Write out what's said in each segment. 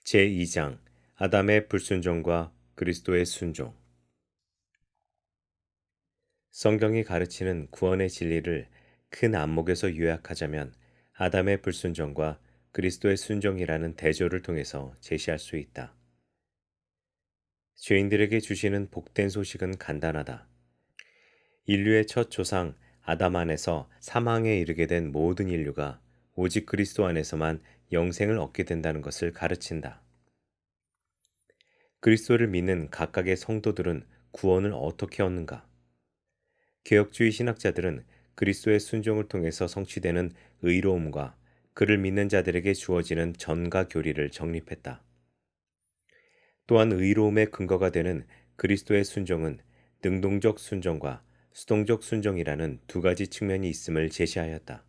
제2장 아담의 불순종과 그리스도의 순종. 성경이 가르치는 구원의 진리를 큰 안목에서 요약하자면 아담의 불순종과 그리스도의 순종이라는 대조를 통해서 제시할 수 있다. 죄인들에게 주시는 복된 소식은 간단하다. 인류의 첫 조상 아담 안에서 사망에 이르게 된 모든 인류가 오직 그리스도 안에서만 영생을 얻게 된다는 것을 가르친다. 그리스도를 믿는 각각의 성도들은 구원을 어떻게 얻는가? 개혁주의 신학자들은 그리스도의 순종을 통해서 성취되는 의로움과 그를 믿는 자들에게 주어지는 전과 교리를 정립했다. 또한 의로움의 근거가 되는 그리스도의 순종은 능동적 순종과 수동적 순종이라는 두 가지 측면이 있음을 제시하였다.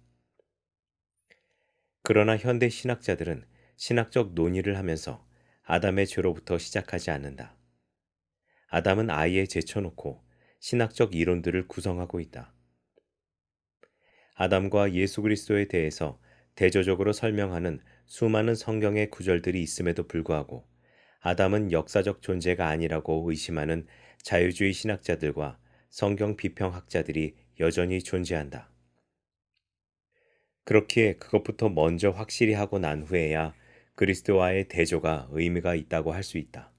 그러나 현대 신학자들은 신학적 논의를 하면서 아담의 죄로부터 시작하지 않는다. 아담은 아예 제쳐놓고 신학적 이론들을 구성하고 있다. 아담과 예수 그리스도에 대해서 대조적으로 설명하는 수많은 성경의 구절들이 있음에도 불구하고 아담은 역사적 존재가 아니라고 의심하는 자유주의 신학자들과 성경 비평학자들이 여전히 존재한다. 그렇기에 그것부터 먼저 확실히 하고 난 후에야 그리스도와의 대조가 의미가 있다고 할 수 있다.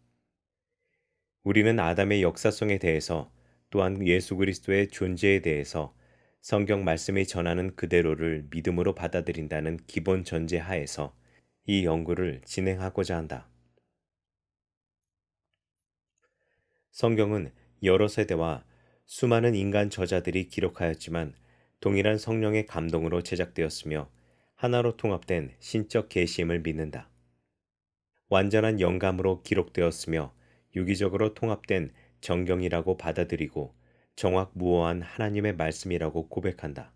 우리는 아담의 역사성에 대해서 또한 예수 그리스도의 존재에 대해서 성경 말씀이 전하는 그대로를 믿음으로 받아들인다는 기본 전제 하에서 이 연구를 진행하고자 한다. 성경은 여러 세대와 수많은 인간 저자들이 기록하였지만 동일한 성령의 감동으로 제작되었으며 하나로 통합된 신적 계시임을 믿는다. 완전한 영감으로 기록되었으며 유기적으로 통합된 정경이라고 받아들이고 정확무오한 하나님의 말씀이라고 고백한다.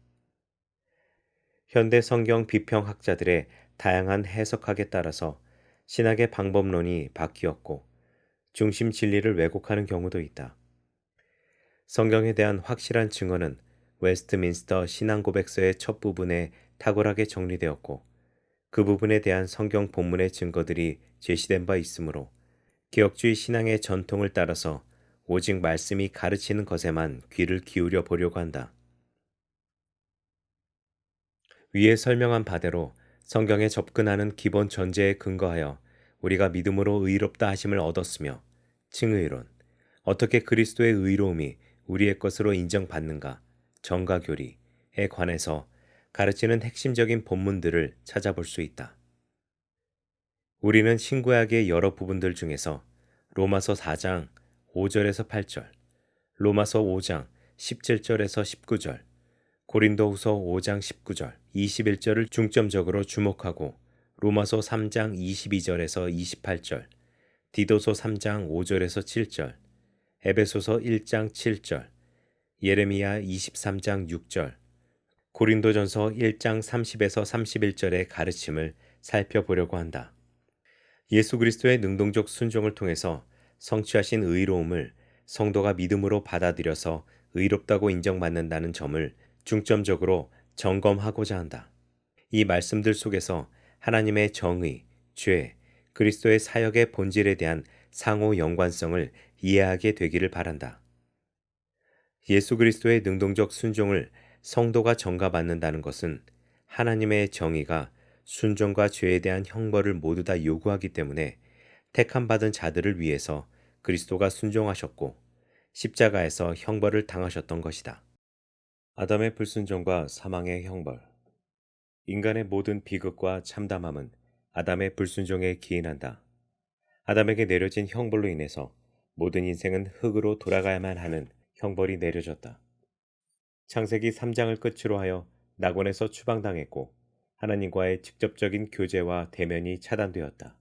현대 성경 비평학자들의 다양한 해석학에 따라서 신학의 방법론이 바뀌었고 중심 진리를 왜곡하는 경우도 있다. 성경에 대한 확실한 증언은 웨스트민스터 신앙고백서의 첫 부분에 탁월하게 정리되었고 그 부분에 대한 성경 본문의 증거들이 제시된 바 있으므로 개혁주의 신앙의 전통을 따라서 오직 말씀이 가르치는 것에만 귀를 기울여 보려고 한다. 위에 설명한 바대로 성경에 접근하는 기본 전제에 근거하여 우리가 믿음으로 의롭다 하심을 얻었으며 칭의론, 어떻게 그리스도의 의로움이 우리의 것으로 인정받는가, 정가교리에 관해서 가르치는 핵심적인 본문들을 찾아볼 수 있다. 우리는 신구약의 여러 부분들 중에서 로마서 4장 5절에서 8절, 로마서 5장 17절에서 19절, 고린도후서 5장 19절, 21절을 중점적으로 주목하고 로마서 3장 22절에서 28절, 디도서 3장 5절에서 7절, 에베소서 1장 7절, 예레미야 23장 6절, 고린도전서 1장 30에서 31절의 가르침을 살펴보려고 한다. 예수 그리스도의 능동적 순종을 통해서 성취하신 의로움을 성도가 믿음으로 받아들여서 의롭다고 인정받는다는 점을 중점적으로 점검하고자 한다. 이 말씀들 속에서 하나님의 정의, 죄, 그리스도의 사역의 본질에 대한 상호 연관성을 이해하게 되기를 바란다. 예수 그리스도의 능동적 순종을 성도가 전가받는다는 것은 하나님의 정의가 순종과 죄에 대한 형벌을 모두 다 요구하기 때문에 택함 받은 자들을 위해서 그리스도가 순종하셨고 십자가에서 형벌을 당하셨던 것이다. 아담의 불순종과 사망의 형벌. 인간의 모든 비극과 참담함은 아담의 불순종에 기인한다. 아담에게 내려진 형벌로 인해서 모든 인생은 흙으로 돌아가야만 하는 형벌이 내려졌다. 창세기 3장을 끝으로 하여 낙원에서 추방당했고 하나님과의 직접적인 교제와 대면이 차단되었다.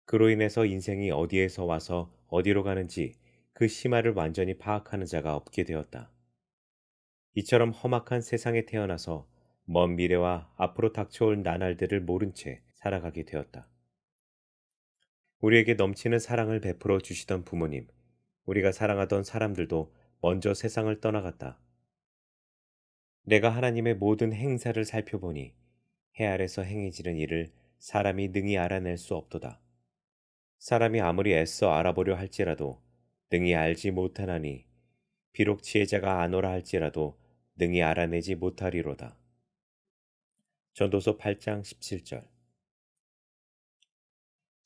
그로 인해서 인생이 어디에서 와서 어디로 가는지 그 심화를 완전히 파악하는 자가 없게 되었다. 이처럼 험악한 세상에 태어나서 먼 미래와 앞으로 닥쳐올 나날들을 모른 채 살아가게 되었다. 우리에게 넘치는 사랑을 베풀어 주시던 부모님, 우리가 사랑하던 사람들도 먼저 세상을 떠나갔다. 내가 하나님의 모든 행사를 살펴보니 해 아래서 행해지는 일을 사람이 능히 알아낼 수 없도다. 사람이 아무리 애써 알아보려 할지라도 능히 알지 못하나니 비록 지혜자가 아노라 할지라도 능히 알아내지 못하리로다. 전도서 8장 17절.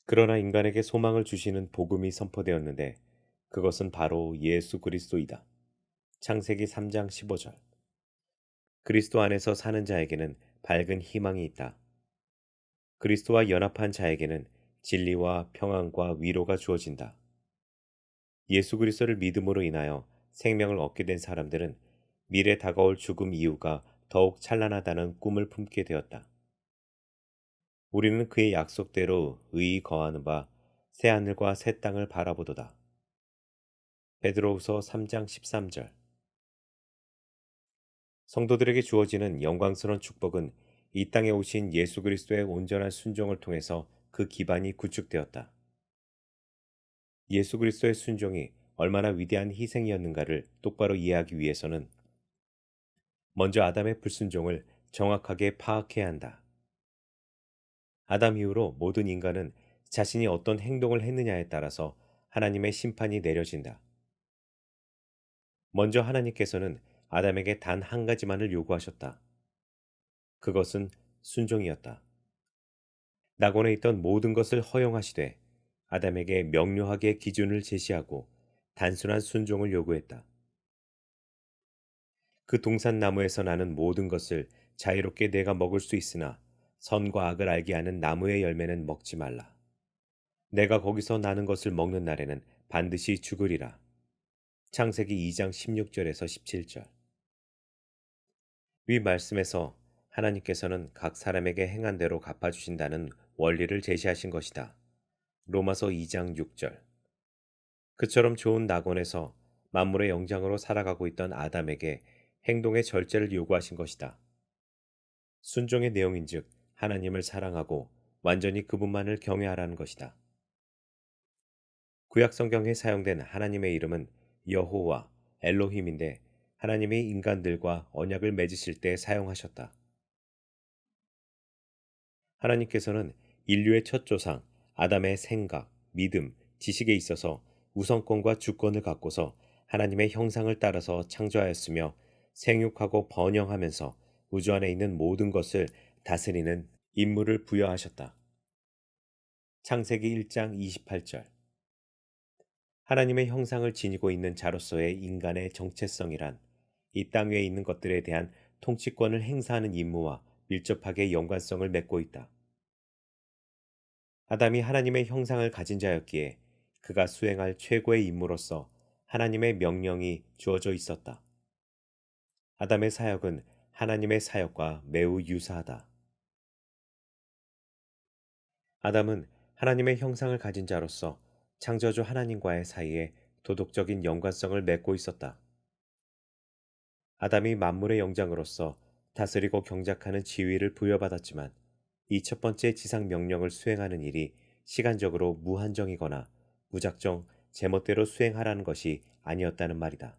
그러나 인간에게 소망을 주시는 복음이 선포되었는데 그것은 바로 예수 그리스도이다. 창세기 3장 15절. 그리스도 안에서 사는 자에게는 밝은 희망이 있다. 그리스도와 연합한 자에게는 진리와 평안과 위로가 주어진다. 예수 그리스도를 믿음으로 인하여 생명을 얻게 된 사람들은 미래 다가올 죽음 이후가 더욱 찬란하다는 꿈을 품게 되었다. 우리는 그의 약속대로 의히 거하는 바 새하늘과 새 땅을 바라보도다. 베드로후서 3장 13절. 성도들에게 주어지는 영광스러운 축복은 이 땅에 오신 예수 그리스도의 온전한 순종을 통해서 그 기반이 구축되었다. 예수 그리스도의 순종이 얼마나 위대한 희생이었는가를 똑바로 이해하기 위해서는 먼저 아담의 불순종을 정확하게 파악해야 한다. 아담 이후로 모든 인간은 자신이 어떤 행동을 했느냐에 따라서 하나님의 심판이 내려진다. 먼저 하나님께서는 아담에게 단 한 가지만을 요구하셨다. 그것은 순종이었다. 낙원에 있던 모든 것을 허용하시되 아담에게 명료하게 기준을 제시하고 단순한 순종을 요구했다. 그 동산나무에서 나는 모든 것을 자유롭게 내가 먹을 수 있으나 선과 악을 알게 하는 나무의 열매는 먹지 말라. 내가 거기서 나는 것을 먹는 날에는 반드시 죽으리라. 창세기 2장 16절에서 17절. 위 말씀에서 하나님께서는 각 사람에게 행한 대로 갚아주신다는 원리를 제시하신 것이다. 로마서 2장 6절. 그처럼 좋은 낙원에서 만물의 영장으로 살아가고 있던 아담에게 행동의 절제를 요구하신 것이다. 순종의 내용인즉 하나님을 사랑하고 완전히 그분만을 경외하라는 것이다. 구약 성경에 사용된 하나님의 이름은 여호와, 엘로힘인데 하나님이 인간들과 언약을 맺으실 때 사용하셨다. 하나님께서는 인류의 첫 조상 아담의 생각, 믿음, 지식에 있어서 우선권과 주권을 갖고서 하나님의 형상을 따라서 창조하였으며 생육하고 번영하면서 우주 안에 있는 모든 것을 다스리는 임무를 부여하셨다. 창세기 1장 28절. 하나님의 형상을 지니고 있는 자로서의 인간의 정체성이란 이 땅 위에 있는 것들에 대한 통치권을 행사하는 임무와 밀접하게 연관성을 맺고 있다. 아담이 하나님의 형상을 가진 자였기에 그가 수행할 최고의 임무로서 하나님의 명령이 주어져 있었다. 아담의 사역은 하나님의 사역과 매우 유사하다. 아담은 하나님의 형상을 가진 자로서 창조주 하나님과의 사이에 도덕적인 연관성을 맺고 있었다. 아담이 만물의 영장으로서 다스리고 경작하는 지위를 부여받았지만 이 첫 번째 지상 명령을 수행하는 일이 시간적으로 무한정이거나 무작정 제멋대로 수행하라는 것이 아니었다는 말이다.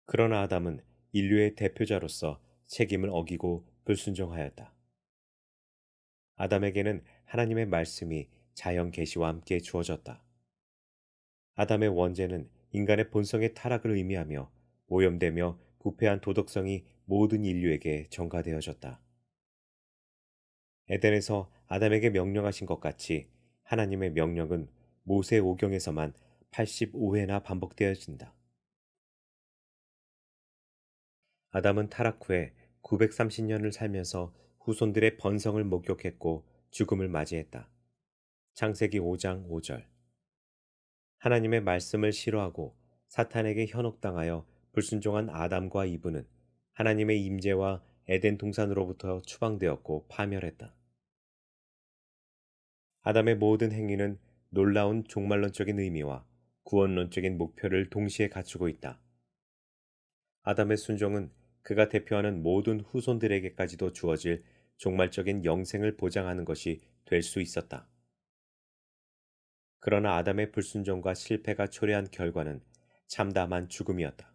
그러나 아담은 인류의 대표자로서 책임을 어기고 불순종하였다. 아담에게는 하나님의 말씀이 자연 계시와 함께 주어졌다. 아담의 원죄는 인간의 본성의 타락을 의미하며 오염되며 부패한 도덕성이 모든 인류에게 전가되어졌다. 에덴에서 아담에게 명령하신 것 같이 하나님의 명령은 모세 오경에서만 85회나 반복되어진다. 아담은 타락 후에 930년을 살면서 후손들의 번성을 목격했고 죽음을 맞이했다. 창세기 5장 5절. 하나님의 말씀을 싫어하고 사탄에게 현혹당하여 불순종한 아담과 이브는 하나님의 임재와 에덴 동산으로부터 추방되었고 파멸했다. 아담의 모든 행위는 놀라운 종말론적인 의미와 구원론적인 목표를 동시에 갖추고 있다. 아담의 순종은 그가 대표하는 모든 후손들에게까지도 주어질 종말적인 영생을 보장하는 것이 될 수 있었다. 그러나 아담의 불순종과 실패가 초래한 결과는 참담한 죽음이었다.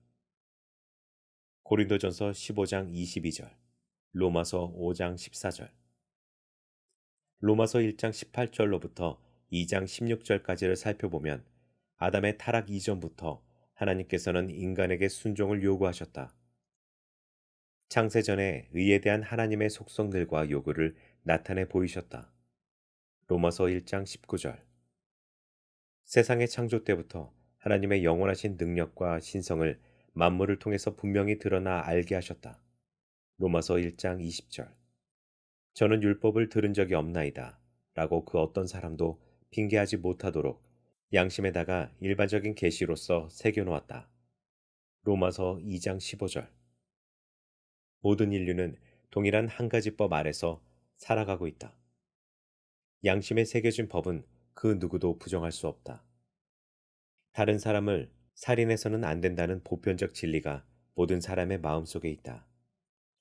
고린도전서 15장 22절, 로마서 5장 14절. 로마서 1장 18절로부터 2장 16절까지를 살펴보면 아담의 타락 이전부터 하나님께서는 인간에게 순종을 요구하셨다. 창세전에 의에 대한 하나님의 속성들과 요구를 나타내 보이셨다. 로마서 1장 19절. 세상의 창조 때부터 하나님의 영원하신 능력과 신성을 만물을 통해서 분명히 드러나 알게 하셨다. 로마서 1장 20절. 저는 율법을 들은 적이 없나이다. 라고 그 어떤 사람도 핑계하지 못하도록 양심에다가 일반적인 계시로서 새겨놓았다. 로마서 2장 15절. 모든 인류는 동일한 한 가지 법 아래서 살아가고 있다. 양심에 새겨진 법은 그 누구도 부정할 수 없다. 다른 사람을 살인해서는 안 된다는 보편적 진리가 모든 사람의 마음속에 있다.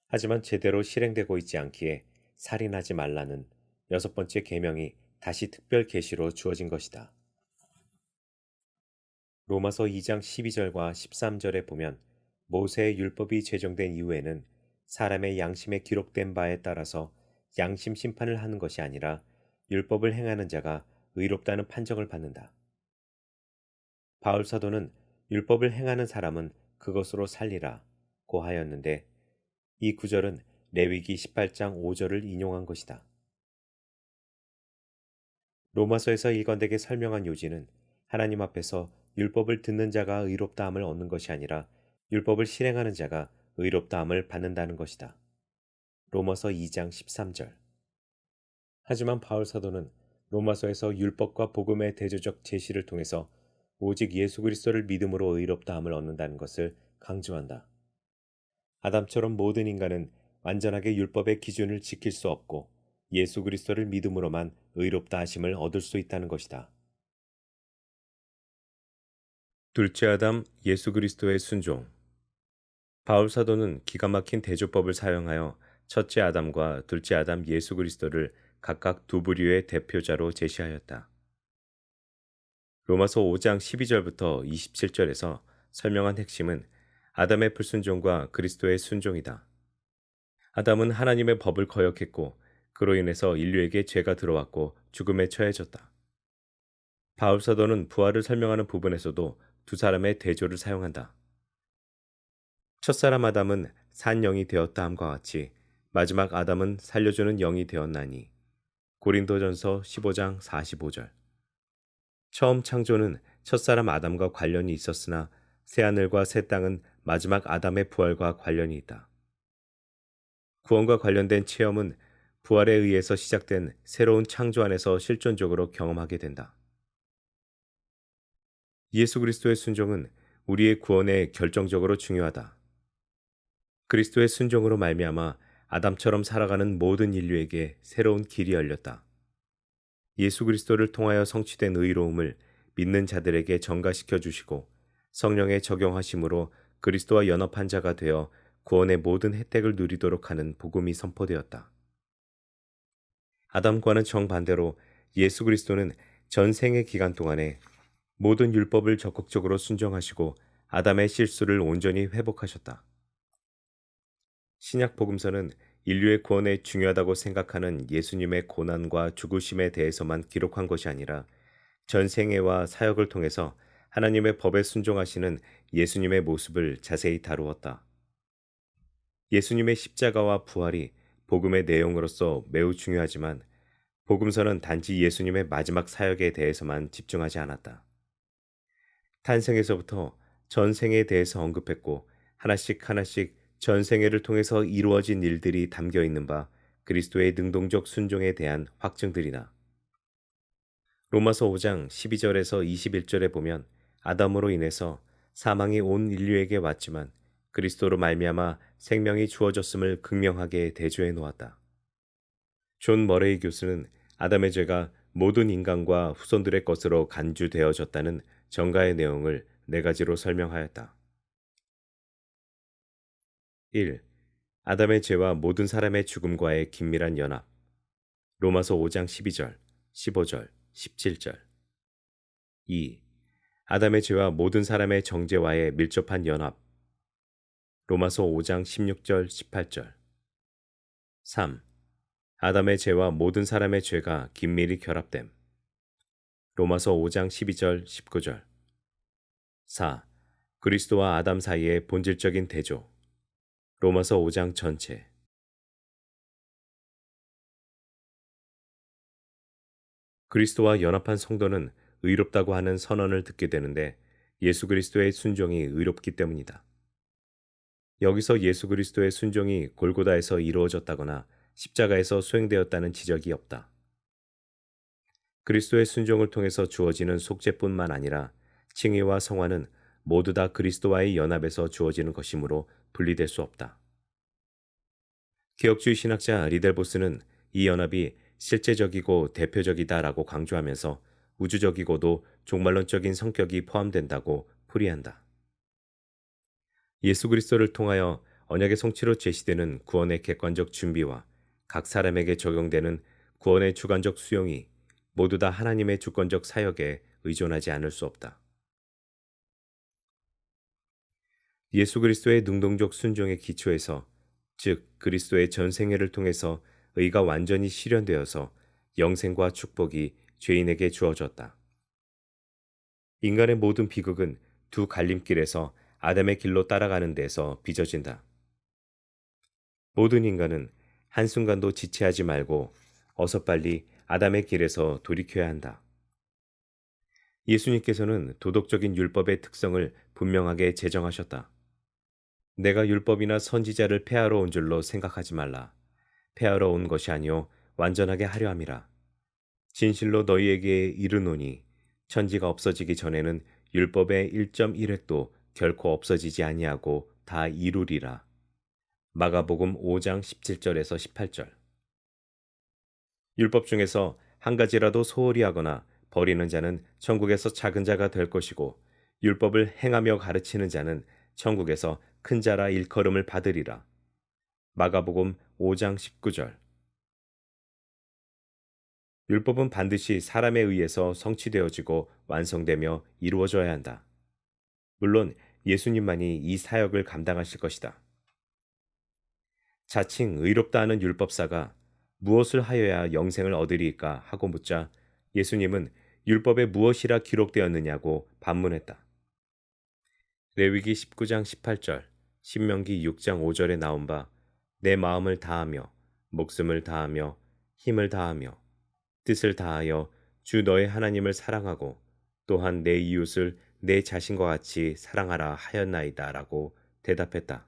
하지만 제대로 실행되고 있지 않기에 살인하지 말라는 여섯 번째 계명이 다시 특별 계시로 주어진 것이다. 로마서 2장 12절과 13절에 보면 모세의 율법이 제정된 이후에는 사람의 양심에 기록된 바에 따라서 양심 심판을 하는 것이 아니라 율법을 행하는 자가 의롭다는 판정을 받는다. 바울 사도는 율법을 행하는 사람은 그것으로 살리라 고 하였는데 이 구절은 레위기 18장 5절을 인용한 것이다. 로마서에서 일관되게 설명한 요지는 하나님 앞에서 율법을 듣는 자가 의롭다함을 얻는 것이 아니라 율법을 실행하는 자가 의롭다함을 받는다는 것이다. 로마서 2장 13절. 하지만 바울 사도는 로마서에서 율법과 복음의 대조적 제시를 통해서 오직 예수 그리스도를 믿음으로 의롭다함을 얻는다는 것을 강조한다. 아담처럼 모든 인간은 완전하게 율법의 기준을 지킬 수 없고 예수 그리스도를 믿음으로만 의롭다 하심을 얻을 수 있다는 것이다. 둘째 아담 예수 그리스도의 순종. 바울 사도는 기가 막힌 대조법을 사용하여 첫째 아담과 둘째 아담 예수 그리스도를 각각 두 부류의 대표자로 제시하였다. 로마서 5장 12절부터 27절에서 설명한 핵심은 아담의 불순종과 그리스도의 순종이다. 아담은 하나님의 법을 거역했고 그로 인해서 인류에게 죄가 들어왔고 죽음에 처해졌다. 바울 사도는 부활을 설명하는 부분에서도 두 사람의 대조를 사용한다. 첫사람 아담은 산 영이 되었다 함과 같이 마지막 아담은 살려주는 영이 되었나니. 고린도전서 15장 45절. 처음 창조는 첫사람 아담과 관련이 있었으나 새하늘과 새 땅은 마지막 아담의 부활과 관련이 있다. 구원과 관련된 체험은 부활에 의해서 시작된 새로운 창조 안에서 실존적으로 경험하게 된다. 예수 그리스도의 순종은 우리의 구원에 결정적으로 중요하다. 그리스도의 순종으로 말미암아 아담처럼 살아가는 모든 인류에게 새로운 길이 열렸다. 예수 그리스도를 통하여 성취된 의로움을 믿는 자들에게 전가시켜 주시고 성령의 적용하심으로 그리스도와 연합한 자가 되어 구원의 모든 혜택을 누리도록 하는 복음이 선포되었다. 아담과는 정반대로 예수 그리스도는 전생의 기간 동안에 모든 율법을 적극적으로 순종하시고 아담의 실수를 온전히 회복하셨다. 신약 복음서는 인류의 구원에 중요하다고 생각하는 예수님의 고난과 죽으심에 대해서만 기록한 것이 아니라 전생애와 사역을 통해서 하나님의 법에 순종하시는 예수님의 모습을 자세히 다루었다. 예수님의 십자가와 부활이 복음의 내용으로서 매우 중요하지만 복음서는 단지 예수님의 마지막 사역에 대해서만 집중하지 않았다. 탄생에서부터 전생에 대해서 언급했고 하나씩 하나씩 전생애를 통해서 이루어진 일들이 담겨 있는 바 그리스도의 능동적 순종에 대한 확증들이나 로마서 5장 12절에서 21절에 보면 아담으로 인해서 사망이 온 인류에게 왔지만 그리스도로 말미암아 생명이 주어졌음을 극명하게 대조해 놓았다. 존 머레이 교수는 아담의 죄가 모든 인간과 후손들의 것으로 간주되어졌다는 전가의 내용을 네 가지로 설명하였다. 1. 아담의 죄와 모든 사람의 죽음과의 긴밀한 연합. 로마서 5장 12절, 15절, 17절. 2. 아담의 죄와 모든 사람의 정죄와의 밀접한 연합. 로마서 5장 16절, 18절. 3. 아담의 죄와 모든 사람의 죄가 긴밀히 결합됨. 로마서 5장 12절 19절. 4. 그리스도와 아담 사이의 본질적인 대조. 로마서 5장 전체. 그리스도와 연합한 성도는 의롭다고 하는 선언을 듣게 되는데 예수 그리스도의 순종이 의롭기 때문이다. 여기서 예수 그리스도의 순종이 골고다에서 이루어졌다거나 십자가에서 수행되었다는 지적이 없다. 그리스도의 순종을 통해서 주어지는 속죄뿐만 아니라 칭의와 성화는 모두 다 그리스도와의 연합에서 주어지는 것이므로 분리될 수 없다. 개혁주의 신학자 리델보스는 이 연합이 실제적이고 대표적이다라고 강조하면서 우주적이고도 종말론적인 성격이 포함된다고 풀이한다. 예수 그리스도를 통하여 언약의 성취로 제시되는 구원의 객관적 준비와 각 사람에게 적용되는 구원의 주관적 수용이 모두 다 하나님의 주권적 사역에 의존하지 않을 수 없다. 예수 그리스도의 능동적 순종의 기초에서, 즉 그리스도의 전생애를 통해서 의가 완전히 실현되어서 영생과 축복이 죄인에게 주어졌다. 인간의 모든 비극은 두 갈림길에서 아담의 길로 따라가는 데서 빚어진다. 모든 인간은 한순간도 지체하지 말고 어서 빨리 아담의 길에서 돌이켜야 한다. 예수님께서는 도덕적인 율법의 특성을 분명하게 제정하셨다. 내가 율법이나 선지자를 폐하러 온 줄로 생각하지 말라. 폐하러 온 것이 아니요 완전하게 하려 함이라. 진실로 너희에게 이르노니 천지가 없어지기 전에는 율법의 1.1획도 결코 없어지지 아니하고 다 이루리라. 마가복음 5장 17절에서 18절. 율법 중에서 한 가지라도 소홀히 하거나 버리는 자는 천국에서 작은 자가 될 것이고 율법을 행하며 가르치는 자는 천국에서 큰 자라 일컬음을 받으리라. 마가복음 5장 19절. 율법은 반드시 사람에 의해서 성취되어지고 완성되며 이루어져야 한다. 물론 예수님만이 이 사역을 감당하실 것이다. 자칭 의롭다 하는 율법사가 무엇을 하여야 영생을 얻으리까 하고 묻자 예수님은 율법에 무엇이라 기록되었느냐고 반문했다. 레위기 19장 18절, 신명기 6장 5절에 나온 바 내 마음을 다하며 목숨을 다하며 힘을 다하며 뜻을 다하여 주 너의 하나님을 사랑하고 또한 내 이웃을 내 자신과 같이 사랑하라 하였나이다 라고 대답했다.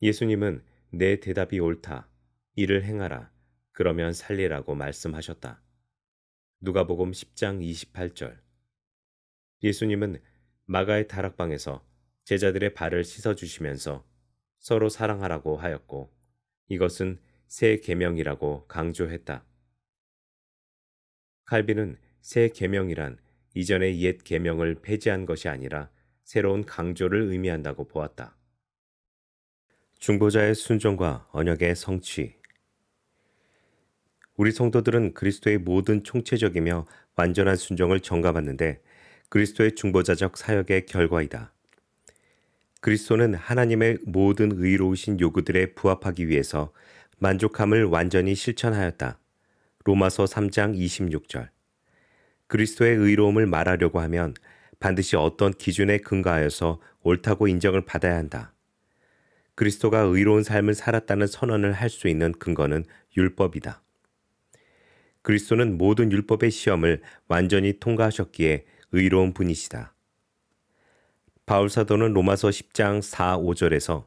예수님은 내 대답이 옳다. 이를 행하라. 그러면 살리라고 말씀하셨다. 누가복음 10장 28절. 예수님은 마가의 다락방에서 제자들의 발을 씻어주시면서 서로 사랑하라고 하였고 이것은 새 계명이라고 강조했다. 칼빈은 새 계명이란 이전의 옛 계명을 폐지한 것이 아니라 새로운 강조를 의미한다고 보았다. 중보자의 순종과 언약의 성취. 우리 성도들은 그리스도의 모든 총체적이며 완전한 순종을 전가받는데 그리스도의 중보자적 사역의 결과이다. 그리스도는 하나님의 모든 의로우신 요구들에 부합하기 위해서 만족함을 완전히 실천하였다. 로마서 3장 26절. 그리스도의 의로움을 말하려고 하면 반드시 어떤 기준에 근거하여서 옳다고 인정을 받아야 한다. 그리스도가 의로운 삶을 살았다는 선언을 할 수 있는 근거는 율법이다. 그리스도는 모든 율법의 시험을 완전히 통과하셨기에 의로운 분이시다. 바울 사도는 로마서 10장 4, 5절에서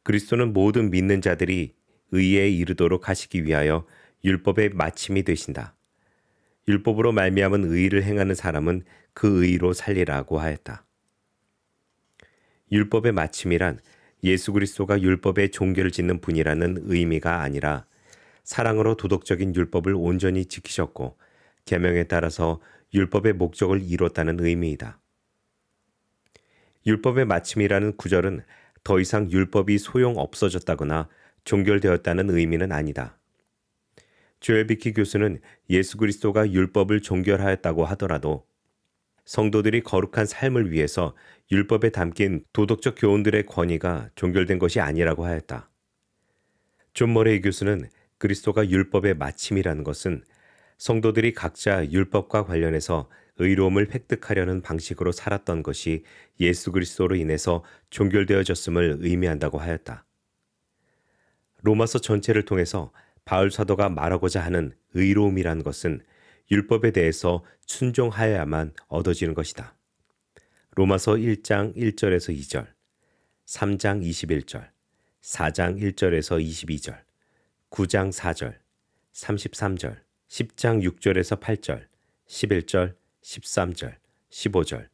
그리스도는 모든 믿는 자들이 의에 이르도록 하시기 위하여 율법의 마침이 되신다. 율법으로 말미암은 의를 행하는 사람은 그 의로 살리라고 하였다. 율법의 마침이란 예수 그리스도가 율법의 종결을 짓는 분이라는 의미가 아니라 사랑으로 도덕적인 율법을 온전히 지키셨고 계명에 따라서 율법의 목적을 이뤘다는 의미이다. 율법의 마침이라는 구절은 더 이상 율법이 소용 없어졌다거나 종결되었다는 의미는 아니다. 조엘 비키 교수는 예수 그리스도가 율법을 종결하였다고 하더라도 성도들이 거룩한 삶을 위해서 율법에 담긴 도덕적 교훈들의 권위가 종결된 것이 아니라고 하였다. 존 머레이 교수는 그리스도가 율법의 마침이라는 것은 성도들이 각자 율법과 관련해서 의로움을 획득하려는 방식으로 살았던 것이 예수 그리스도로 인해서 종결되어졌음을 의미한다고 하였다. 로마서 전체를 통해서 바울 사도가 말하고자 하는 의로움이란 것은 율법에 대해서 순종하여야만 얻어지는 것이다. 로마서 1장 1절에서 2절, 3장 21절, 4장 1절에서 22절, 9장 4절, 33절, 10장 6절에서 8절, 11절, 13절, 15절,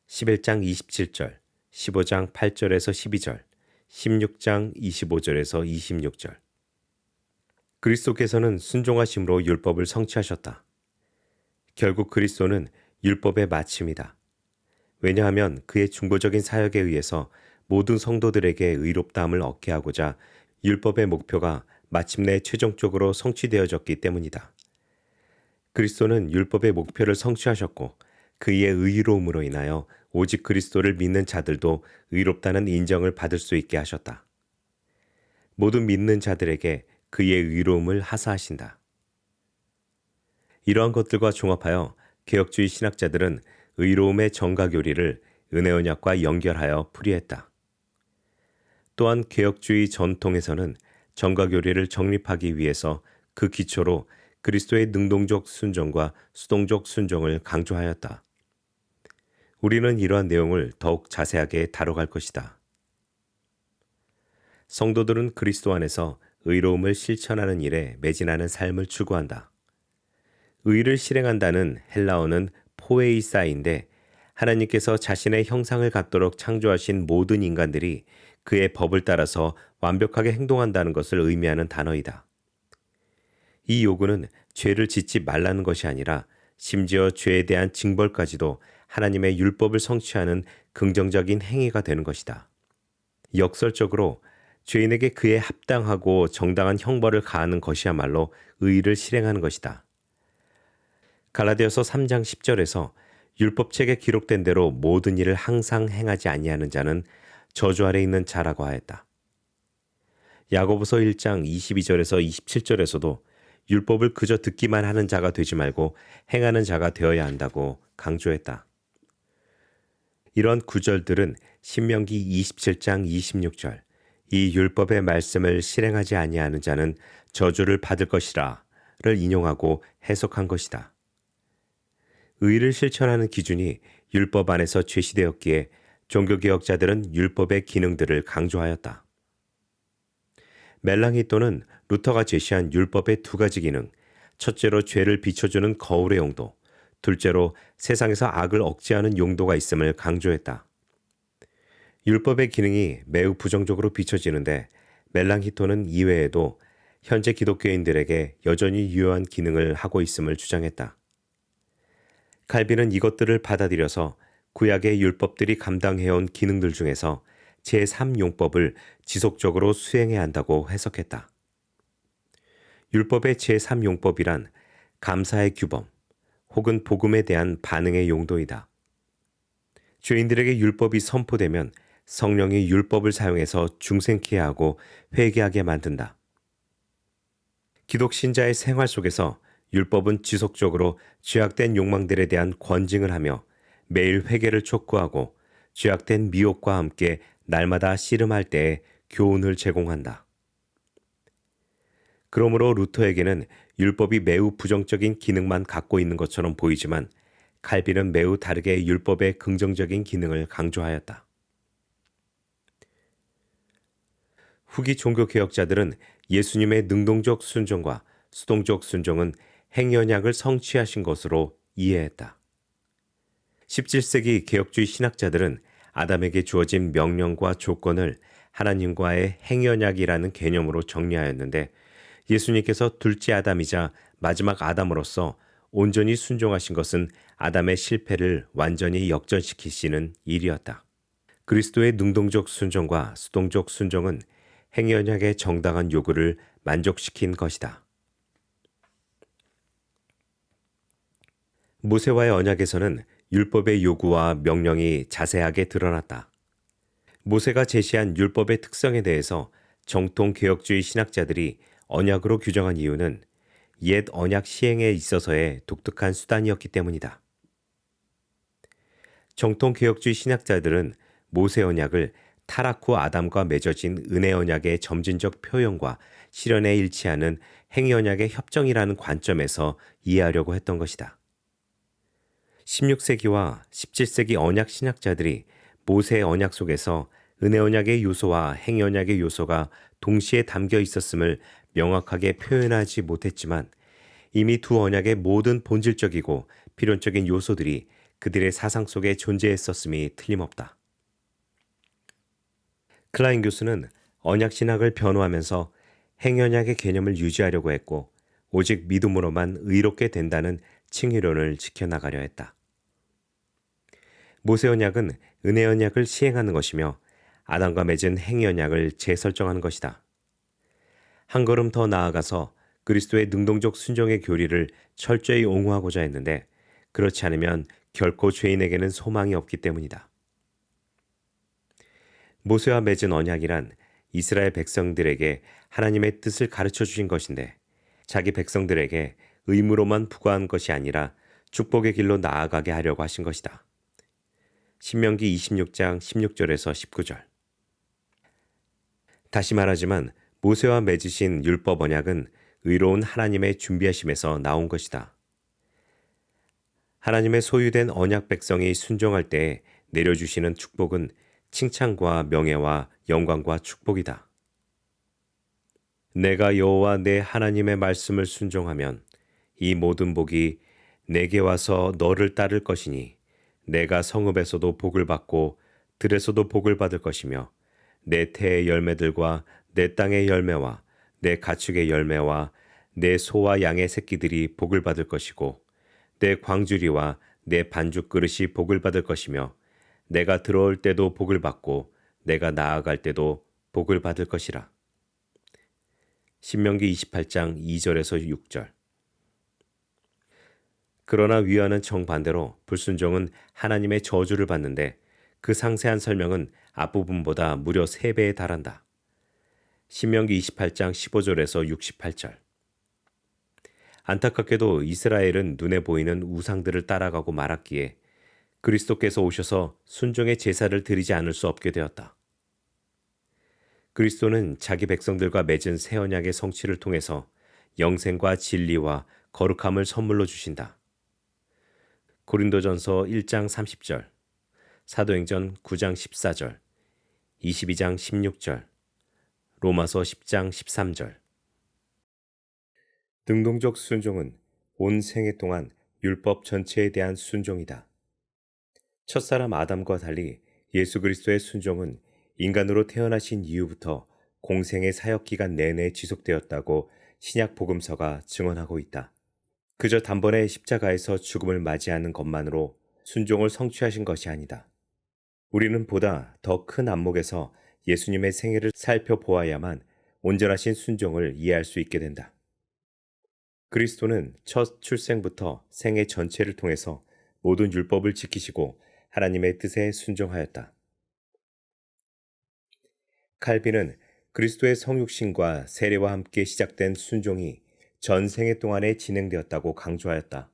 11장 27절, 15장 8절에서 12절, 16장 25절에서 26절. 그리스도께서는 순종하심으로 율법을 성취하셨다. 결국 그리스도는 율법의 마침이다. 왜냐하면 그의 중보적인 사역에 의해서 모든 성도들에게 의롭다함을 얻게 하고자 율법의 목표가 마침내 최종적으로 성취되어졌기 때문이다. 그리스도는 율법의 목표를 성취하셨고 그의 의로움으로 인하여 오직 그리스도를 믿는 자들도 의롭다는 인정을 받을 수 있게 하셨다. 모든 믿는 자들에게 그의 의로움을 하사하신다. 이러한 것들과 종합하여 개혁주의 신학자들은 의로움의 정가교리를 은혜언약과 연결하여 풀이했다. 또한 개혁주의 전통에서는 정가교리를 정립하기 위해서 그 기초로 그리스도의 능동적 순종과 수동적 순종을 강조하였다. 우리는 이러한 내용을 더욱 자세하게 다뤄갈 것이다. 성도들은 그리스도 안에서 의로움을 실천하는 일에 매진하는 삶을 추구한다. 의를 실행한다는 헬라어는 포에이사인데 하나님께서 자신의 형상을 갖도록 창조하신 모든 인간들이 그의 법을 따라서 완벽하게 행동한다는 것을 의미하는 단어이다. 이 요구는 죄를 짓지 말라는 것이 아니라 심지어 죄에 대한 징벌까지도 하나님의 율법을 성취하는 긍정적인 행위가 되는 것이다. 역설적으로 죄인에게 그에 합당하고 정당한 형벌을 가하는 것이야말로 의를 실행하는 것이다. 갈라디아서 3장 10절에서 율법책에 기록된 대로 모든 일을 항상 행하지 아니하는 자는 저주 아래 있는 자라고 하였다. 야고보서 1장 22절에서 27절에서도 율법을 그저 듣기만 하는 자가 되지 말고 행하는 자가 되어야 한다고 강조했다. 이런 구절들은 신명기 27장 26절 이 율법의 말씀을 실행하지 아니하는 자는 저주를 받을 것이라를 인용하고 해석한 것이다. 의를 실천하는 기준이 율법 안에서 제시되었기에 종교개혁자들은 율법의 기능들을 강조하였다. 멜랑히또는 루터가 제시한 율법의 두 가지 기능, 첫째로 죄를 비춰주는 거울의 용도, 둘째로 세상에서 악을 억제하는 용도가 있음을 강조했다. 율법의 기능이 매우 부정적으로 비춰지는데 멜랑히토는 이외에도 현재 기독교인들에게 여전히 유효한 기능을 하고 있음을 주장했다. 칼빈은 이것들을 받아들여서 구약의 율법들이 감당해온 기능들 중에서 제3용법을 지속적으로 수행해야 한다고 해석했다. 율법의 제3용법이란 감사의 규범 혹은 복음에 대한 반응의 용도이다. 죄인들에게 율법이 선포되면 성령이 율법을 사용해서 중생케 하고 회개하게 만든다. 기독 신자의 생활 속에서 율법은 지속적으로 죄악된 욕망들에 대한 권징을 하며 매일 회개를 촉구하고 죄악된 미혹과 함께 날마다 씨름할 때에 교훈을 제공한다. 그러므로 루터에게는 율법이 매우 부정적인 기능만 갖고 있는 것처럼 보이지만 칼빈은 매우 다르게 율법의 긍정적인 기능을 강조하였다. 후기 종교개혁자들은 예수님의 능동적 순종과 수동적 순종은 행위언약을 성취하신 것으로 이해했다. 17세기 개혁주의 신학자들은 아담에게 주어진 명령과 조건을 하나님과의 행위언약이라는 개념으로 정리하였는데 예수님께서 둘째 아담이자 마지막 아담으로서 온전히 순종하신 것은 아담의 실패를 완전히 역전시키시는 일이었다. 그리스도의 능동적 순종과 수동적 순종은 행위언약의 정당한 요구를 만족시킨 것이다. 모세와의 언약에서는 율법의 요구와 명령이 자세하게 드러났다. 모세가 제시한 율법의 특성에 대해서 정통 개혁주의 신학자들이 언약으로 규정한 이유는 옛 언약 시행에 있어서의 독특한 수단이었기 때문이다. 정통 개혁주의 신학자들은 모세 언약을 타락 후 아담과 맺어진 은혜 언약의 점진적 표현과 실현에 일치하는 행위 언약의 협정이라는 관점에서 이해하려고 했던 것이다. 16세기와 17세기 언약 신학자들이 모세 언약 속에서 은혜 언약의 요소와 행위 언약의 요소가 동시에 담겨 있었음을 명확하게 표현하지 못했지만 이미 두 언약의 모든 본질적이고 필연적인 요소들이 그들의 사상 속에 존재했었음이 틀림없다. 클라인 교수는 언약 신학을 변호하면서 행언약의 개념을 유지하려고 했고 오직 믿음으로만 의롭게 된다는 칭의론을 지켜나가려 했다. 모세 언약은 은혜 언약을 시행하는 것이며 아담과 맺은 행위 언약을 재설정하는 것이다. 한 걸음 더 나아가서 그리스도의 능동적 순종의 교리를 철저히 옹호하고자 했는데 그렇지 않으면 결코 죄인에게는 소망이 없기 때문이다. 모세와 맺은 언약이란 이스라엘 백성들에게 하나님의 뜻을 가르쳐 주신 것인데 자기 백성들에게 의무로만 부과한 것이 아니라 축복의 길로 나아가게 하려고 하신 것이다. 신명기 26장 16절에서 19절. 다시 말하지만 모세와 맺으신 율법 언약은 의로운 하나님의 준비하심에서 나온 것이다. 하나님의 소유된 언약 백성이 순종할 때 내려주시는 축복은 칭찬과 명예와 영광과 축복이다. 내가 여호와 내 하나님의 말씀을 순종하면 이 모든 복이 내게 와서 너를 따를 것이니 내가 성읍에서도 복을 받고 들에서도 복을 받을 것이며 내 태의 열매들과 내 땅의 열매와 내 가축의 열매와 내 소와 양의 새끼들이 복을 받을 것이고 내 광주리와 내 반죽 그릇이 복을 받을 것이며 내가 들어올 때도 복을 받고 내가 나아갈 때도 복을 받을 것이라. 신명기 28장 2절에서 6절. 그러나 위와는 정반대로 불순종은 하나님의 저주를 받는데 그 상세한 설명은 앞부분보다 무려 3배에 달한다. 신명기 28장 15절에서 68절. 안타깝게도 이스라엘은 눈에 보이는 우상들을 따라가고 말았기에 그리스도께서 오셔서 순종의 제사를 드리지 않을 수 없게 되었다. 그리스도는 자기 백성들과 맺은 새 언약의 성취를 통해서 영생과 진리와 거룩함을 선물로 주신다. 고린도전서 1장 30절, 사도행전 9장 14절, 22장 16절, 로마서 10장 13절. 능동적 순종은 온 생애 동안 율법 전체에 대한 순종이다. 첫사람 아담과 달리 예수 그리스도의 순종은 인간으로 태어나신 이후부터 공생의 사역 기간 내내 지속되었다고 신약 복음서가 증언하고 있다. 그저 단번에 십자가에서 죽음을 맞이하는 것만으로 순종을 성취하신 것이 아니다. 우리는 보다 더 큰 안목에서 예수님의 생애를 살펴보아야만 온전하신 순종을 이해할 수 있게 된다. 그리스도는 첫 출생부터 생애 전체를 통해서 모든 율법을 지키시고 하나님의 뜻에 순종하였다. 칼빈은 그리스도의 성육신과 세례와 함께 시작된 순종이 전 생애 동안에 진행되었다고 강조하였다.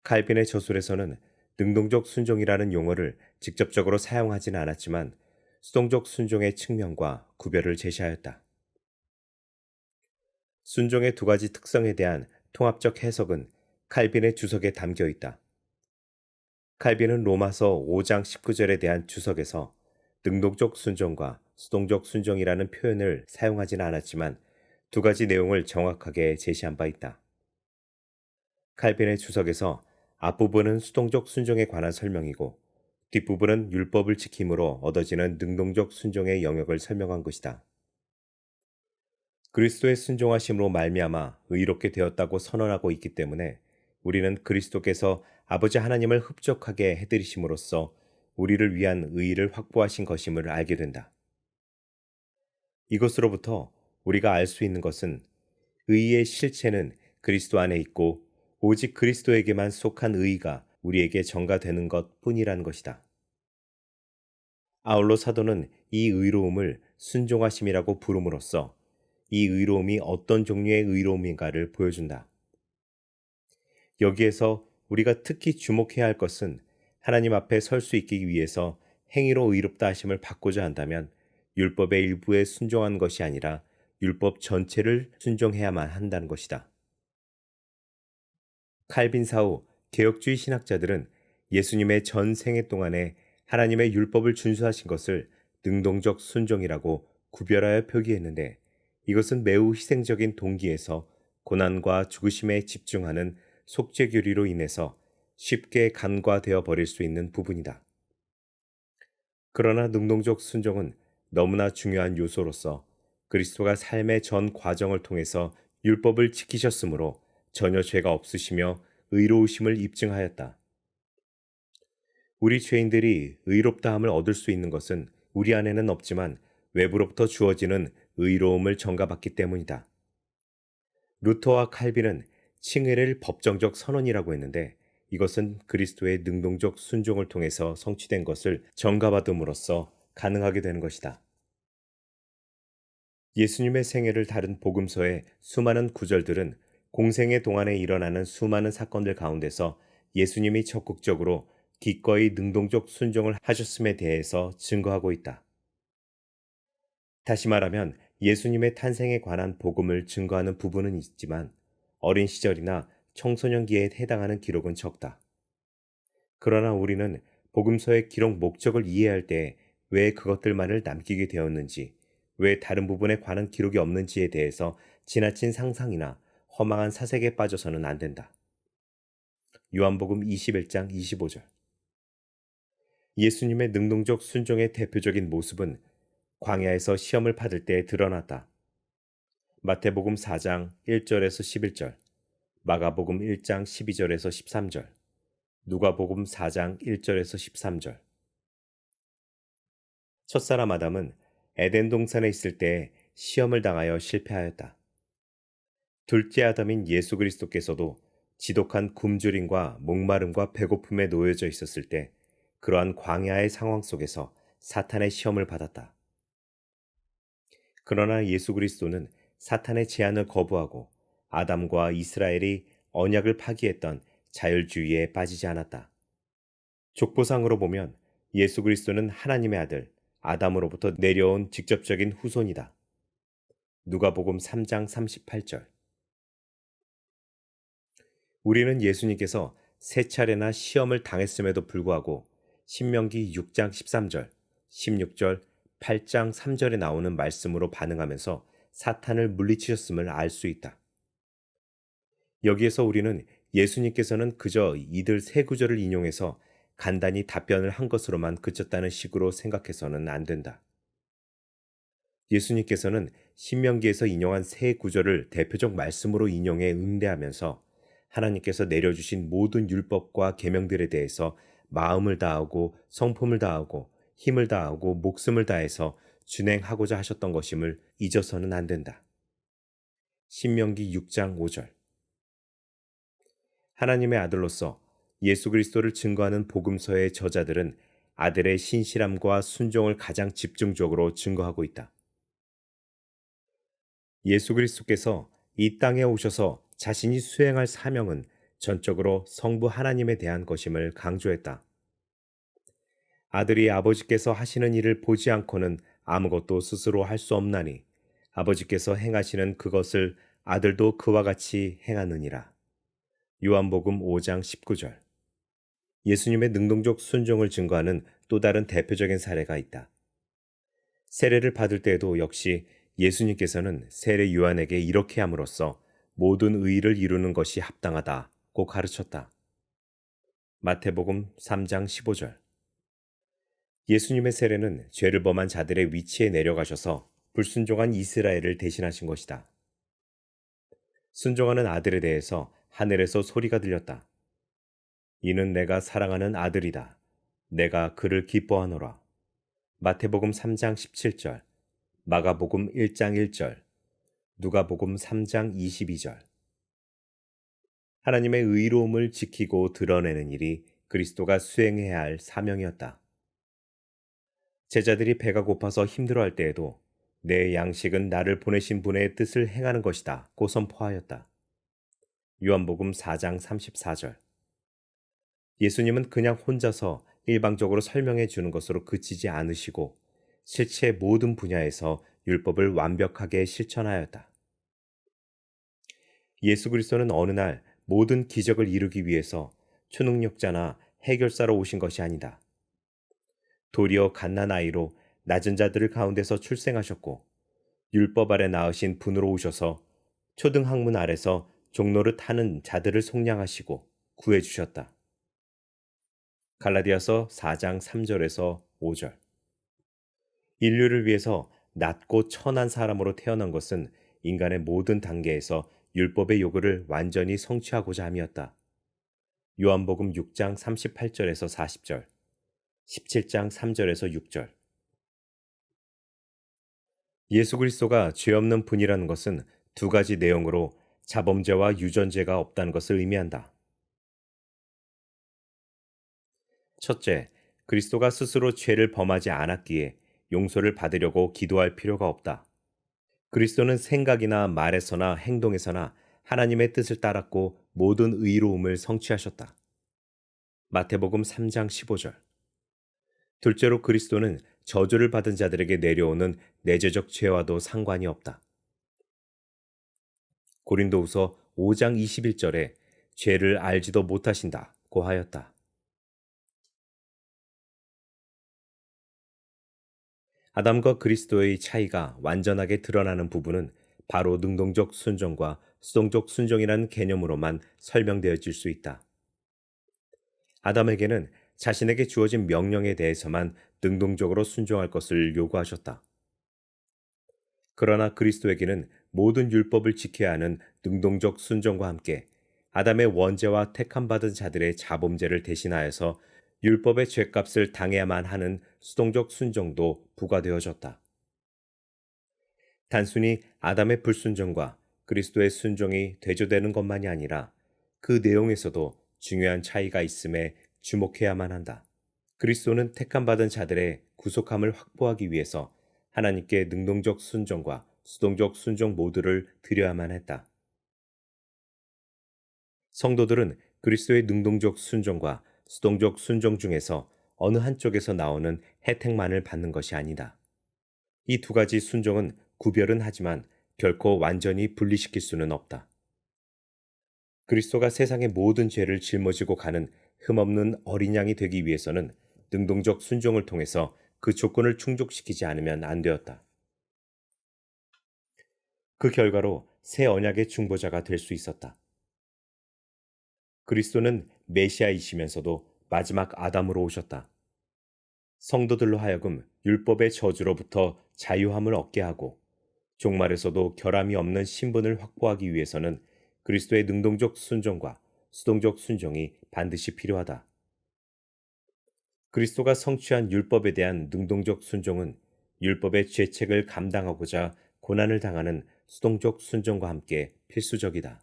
칼빈의 저술에서는 능동적 순종이라는 용어를 직접적으로 사용하지는 않았지만 수동적 순종의 측면과 구별을 제시하였다. 순종의 두 가지 특성에 대한 통합적 해석은 칼빈의 주석에 담겨 있다. 칼빈은 로마서 5장 19절에 대한 주석에서 능동적 순종과 수동적 순종이라는 표현을 사용하지는 않았지만 두 가지 내용을 정확하게 제시한 바 있다. 칼빈의 주석에서 앞부분은 수동적 순종에 관한 설명이고 뒷부분은 율법을 지킴으로 얻어지는 능동적 순종의 영역을 설명한 것이다. 그리스도의 순종하심으로 말미암아 의롭게 되었다고 선언하고 있기 때문에 우리는 그리스도께서 아버지 하나님을 흡족하게 해드리심으로써 우리를 위한 의의를 확보하신 것임을 알게 된다. 이것으로부터 우리가 알 수 있는 것은 의의 실체는 그리스도 안에 있고 오직 그리스도에게만 속한 의의가 우리에게 전가되는 것 뿐이라는 것이다. 아울러 사도는 이 의로움을 순종하심이라고 부름으로써 이 의로움이 어떤 종류의 의로움인가를 보여준다. 여기에서 우리가 특히 주목해야 할 것은 하나님 앞에 설 수 있기 위해서 행위로 의롭다 하심을 받고자 한다면 율법의 일부에 순종한 것이 아니라 율법 전체를 순종해야만 한다는 것이다. 칼빈 사후 개혁주의 신학자들은 예수님의 전 생애 동안에 하나님의 율법을 준수하신 것을 능동적 순종이라고 구별하여 표기했는데, 이것은 매우 희생적인 동기에서 고난과 죽으심에 집중하는 속죄교리로 인해서 쉽게 간과되어 버릴 수 있는 부분이다. 그러나 능동적 순종은 너무나 중요한 요소로서 그리스도가 삶의 전 과정을 통해서 율법을 지키셨으므로 전혀 죄가 없으시며 의로우심을 입증하였다. 우리 죄인들이 의롭다함을 얻을 수 있는 것은 우리 안에는 없지만 외부로부터 주어지는 의로움을 전가받기 때문이다. 루터와 칼빈은 칭의를 법정적 선언이라고 했는데, 이것은 그리스도의 능동적 순종을 통해서 성취된 것을 전가받음으로써 가능하게 되는 것이다. 예수님의 생애를 다룬 복음서의 수많은 구절들은 공생의 동안에 일어나는 수많은 사건들 가운데서 예수님이 적극적으로 기꺼이 능동적 순종을 하셨음에 대해서 증거하고 있다. 다시 말하면 예수님의 탄생에 관한 복음을 증거하는 부분은 있지만 어린 시절이나 청소년기에 해당하는 기록은 적다. 그러나 우리는 복음서의 기록 목적을 이해할 때 왜 그것들만을 남기게 되었는지, 왜 다른 부분에 관한 기록이 없는지에 대해서 지나친 상상이나 허망한 사색에 빠져서는 안 된다. 요한복음 21장 25절. 예수님의 능동적 순종의 대표적인 모습은 광야에서 시험을 받을 때 드러났다. 마태복음 4장 1절에서 11절, 마가복음 1장 12절에서 13절, 누가복음 4장 1절에서 13절. 첫사람 아담은 에덴 동산에 있을 때 시험을 당하여 실패하였다. 둘째 아담인 예수 그리스도께서도 지독한 굶주림과 목마름과 배고픔에 놓여져 있었을 때 그러한 광야의 상황 속에서 사탄의 시험을 받았다. 그러나 예수 그리스도는 사탄의 제안을 거부하고 아담과 이스라엘이 언약을 파기했던 자율주의에 빠지지 않았다. 족보상으로 보면 예수 그리스도는 하나님의 아들 아담으로부터 내려온 직접적인 후손이다. 누가복음 3장 38절. 우리는 예수님께서 세 차례나 시험을 당했음에도 불구하고 신명기 6장 13절, 16절, 8장 3절에 나오는 말씀으로 반응하면서 사탄을 물리치셨음을 알 수 있다. 여기에서 우리는 예수님께서는 그저 이들 세 구절을 인용해서 간단히 답변을 한 것으로만 그쳤다는 식으로 생각해서는 안 된다. 예수님께서는 신명기에서 인용한 세 구절을 대표적 말씀으로 인용해 응대하면서 하나님께서 내려주신 모든 율법과 계명들에 대해서 마음을 다하고 성품을 다하고 힘을 다하고 목숨을 다해서 준행하고자 하셨던 것임을 잊어서는 안 된다. 신명기 6장 5절. 하나님의 아들로서 예수 그리스도를 증거하는 복음서의 저자들은 아들의 신실함과 순종을 가장 집중적으로 증거하고 있다. 예수 그리스도께서 이 땅에 오셔서 자신이 수행할 사명은 전적으로 성부 하나님에 대한 것임을 강조했다. 아들이 아버지께서 하시는 일을 보지 않고는 아무것도 스스로 할 수 없나니 아버지께서 행하시는 그것을 아들도 그와 같이 행하느니라. 요한복음 5장 19절. 예수님의 능동적 순종을 증거하는 또 다른 대표적인 사례가 있다. 세례를 받을 때에도 역시 예수님께서는 세례 요한에게 이렇게 함으로써 모든 의의를 이루는 것이 합당하다고 가르쳤다. 마태복음 3장 15절. 예수님의 세례는 죄를 범한 자들의 위치에 내려가셔서 불순종한 이스라엘을 대신하신 것이다. 순종하는 아들에 대해서 하늘에서 소리가 들렸다. 이는 내가 사랑하는 아들이다. 내가 그를 기뻐하노라. 마태복음 3장 17절, 마가복음 1장 1절, 누가복음 3장 22절. 하나님의 의로움을 지키고 드러내는 일이 그리스도가 수행해야 할 사명이었다. 제자들이 배가 고파서 힘들어할 때에도 내 양식은 나를 보내신 분의 뜻을 행하는 것이다. 고 선포하였다. 요한복음 4장 34절. 예수님은 그냥 혼자서 일방적으로 설명해 주는 것으로 그치지 않으시고 실체 모든 분야에서 율법을 완벽하게 실천하였다. 예수 그리스도는 어느 날 모든 기적을 이루기 위해서 초능력자나 해결사로 오신 것이 아니다. 도리어 갓난아이로 낮은 자들을 가운데서 출생하셨고 율법 아래 낳으신 분으로 오셔서 초등학문 아래서 종로를 타는 자들을 속량하시고 구해주셨다. 갈라디아서 4장 3절에서 5절. 인류를 위해서 낮고 천한 사람으로 태어난 것은 인간의 모든 단계에서 율법의 요구를 완전히 성취하고자 함이었다. 요한복음 6장 38절에서 40절, 17장 3절에서 6절. 예수 그리스도가 죄 없는 분이라는 것은 두 가지 내용으로 자범죄와 유전죄가 없다는 것을 의미한다. 첫째, 그리스도가 스스로 죄를 범하지 않았기에 용서를 받으려고 기도할 필요가 없다. 그리스도는 생각이나 말에서나 행동에서나 하나님의 뜻을 따랐고 모든 의로움을 성취하셨다. 마태복음 3장 15절. 둘째로 그리스도는 저주를 받은 자들에게 내려오는 내재적 죄와도 상관이 없다. 고린도후서 5장 21절에 죄를 알지도 못하신다고 하였다. 아담과 그리스도의 차이가 완전하게 드러나는 부분은 바로 능동적 순종과 수동적 순종이라는 개념으로만 설명되어질 수 있다. 아담에게는 자신에게 주어진 명령에 대해서만 능동적으로 순종할 것을 요구하셨다. 그러나 그리스도에게는 모든 율법을 지켜야 하는 능동적 순종과 함께 아담의 원죄와 택함받은 자들의 자범죄를 대신하여서 율법의 죄값을 당해야만 하는 수동적 순종도 부과되어졌다. 단순히 아담의 불순종과 그리스도의 순종이 대조되는 것만이 아니라 그 내용에서도 중요한 차이가 있음에 주목해야만 한다. 그리스도는 택함받은 자들의 구속함을 확보하기 위해서 하나님께 능동적 순종과 수동적 순종 모두를 드려야만 했다. 성도들은 그리스도의 능동적 순종과 수동적 순종 중에서 어느 한쪽에서 나오는 혜택만을 받는 것이 아니다. 이 두 가지 순종은 구별은 하지만 결코 완전히 분리시킬 수는 없다. 그리스도가 세상의 모든 죄를 짊어지고 가는 흠없는 어린 양이 되기 위해서는 능동적 순종을 통해서 그 조건을 충족시키지 않으면 안 되었다. 그 결과로 새 언약의 중보자가 될 수 있었다. 그리스도는 메시아이시면서도 마지막 아담으로 오셨다. 성도들로 하여금 율법의 저주로부터 자유함을 얻게 하고 종말에서도 결함이 없는 신분을 확보하기 위해서는 그리스도의 능동적 순종과 수동적 순종이 반드시 필요하다. 그리스도가 성취한 율법에 대한 능동적 순종은 율법의 죄책을 감당하고자 고난을 당하는 수동적 순종과 함께 필수적이다.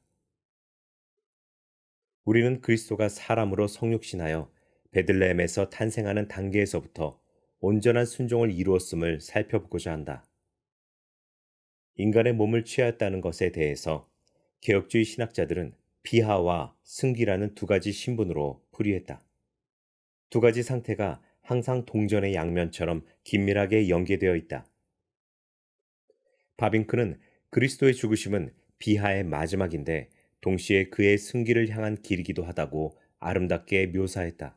우리는 그리스도가 사람으로 성육신하여 베들레헴에서 탄생하는 단계에서부터 온전한 순종을 이루었음을 살펴보고자 한다. 인간의 몸을 취하였다는 것에 대해서 개혁주의 신학자들은 비하와 승기라는 두 가지 신분으로 풀이했다. 두 가지 상태가 항상 동전의 양면처럼 긴밀하게 연계되어 있다. 바빙크는 그리스도의 죽으심은 비하의 마지막인데 동시에 그의 승기를 향한 길이기도 하다고 아름답게 묘사했다.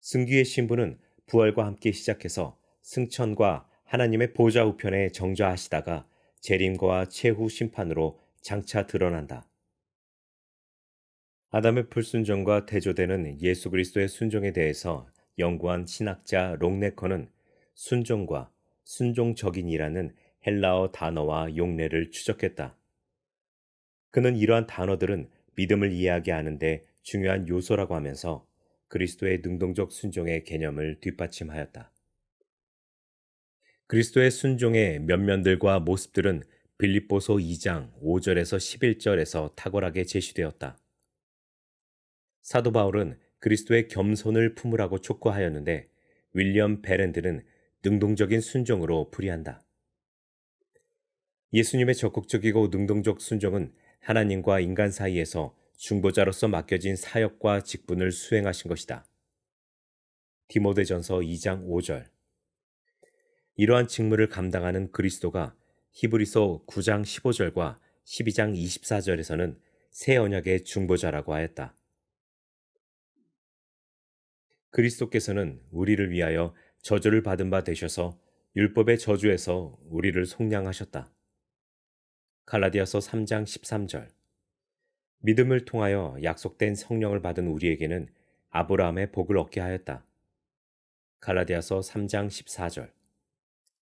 승기의 신분은 부활과 함께 시작해서 승천과 하나님의 보좌 우편에 정좌하시다가 재림과 최후 심판으로 장차 드러난다. 아담의 불순종과 대조되는 예수 그리스도의 순종에 대해서 연구한 신학자 롱네커는 순종과 순종적인이라는 헬라어 단어와 용례를 추적했다. 그는 이러한 단어들은 믿음을 이해하게 하는데 중요한 요소라고 하면서 그리스도의 능동적 순종의 개념을 뒷받침하였다. 그리스도의 순종의 면면들과 모습들은 빌립보서 2장 5절에서 11절에서 탁월하게 제시되었다. 사도 바울은 그리스도의 겸손을 품으라고 촉구하였는데 윌리엄 베렌드는 능동적인 순종으로 풀이한다. 예수님의 적극적이고 능동적 순종은 하나님과 인간 사이에서 중보자로서 맡겨진 사역과 직분을 수행하신 것이다. 디모데전서 2장 5절. 이러한 직무를 감당하는 그리스도가 히브리서 9장 15절과 12장 24절에서는 새 언약의 중보자라고 하였다. 그리스도께서는 우리를 위하여 저주를 받은 바 되셔서 율법의 저주에서 우리를 속량하셨다. 갈라디아서 3장 13절. 믿음을 통하여 약속된 성령을 받은 우리에게는 아브라함의 복을 얻게 하였다. 갈라디아서 3장 14절.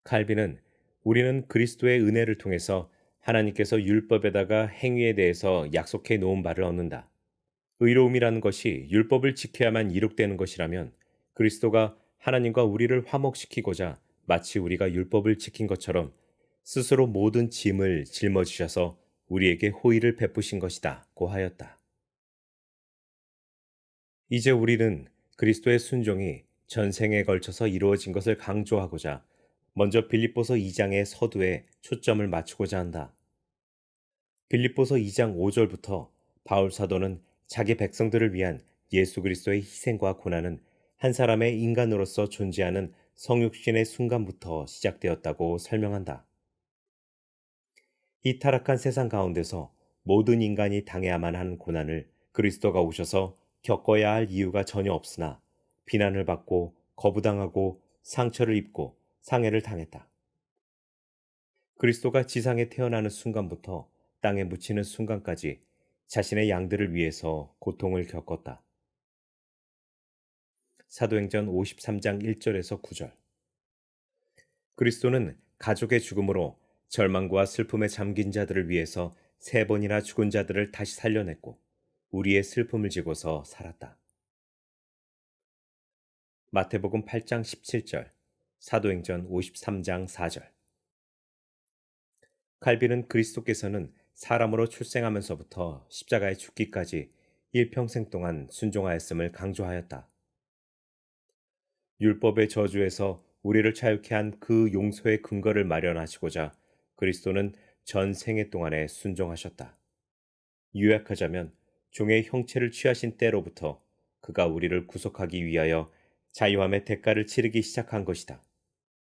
칼빈은 우리는 그리스도의 은혜를 통해서 하나님께서 율법에다가 행위에 대해서 약속해 놓은 바를 얻는다. 의로움이라는 것이 율법을 지켜야만 이룩되는 것이라면 그리스도가 하나님과 우리를 화목시키고자 마치 우리가 율법을 지킨 것처럼 스스로 모든 짐을 짊어지셔서 우리에게 호의를 베푸신 것이다 고 하였다. 이제 우리는 그리스도의 순종이 전생에 걸쳐서 이루어진 것을 강조하고자 먼저 빌립보서 2장의 서두에 초점을 맞추고자 한다. 빌립보서 2장 5절부터 바울 사도는 자기 백성들을 위한 예수 그리스도의 희생과 고난은 한 사람의 인간으로서 존재하는 성육신의 순간부터 시작되었다고 설명한다. 이 타락한 세상 가운데서 모든 인간이 당해야만 하는 고난을 그리스도가 오셔서 겪어야 할 이유가 전혀 없으나 비난을 받고 거부당하고 상처를 입고 상해를 당했다. 그리스도가 지상에 태어나는 순간부터 땅에 묻히는 순간까지 자신의 양들을 위해서 고통을 겪었다. 사도행전 53장 1절에서 9절. 그리스도는 가족의 죽음으로 절망과 슬픔에 잠긴 자들을 위해서 3번이나 죽은 자들을 다시 살려냈고 우리의 슬픔을 지고서 살았다. 마태복음 8장 17절, 사도행전 53장 4절. 칼빈은 그리스도께서는 사람으로 출생하면서부터 십자가에 죽기까지 일평생 동안 순종하였음을 강조하였다. 율법의 저주에서 우리를 자유케 한 그 용서의 근거를 마련하시고자 그리스도는 전 생애 동안에 순종하셨다. 요약하자면 종의 형체를 취하신 때로부터 그가 우리를 구속하기 위하여 자유함의 대가를 치르기 시작한 것이다.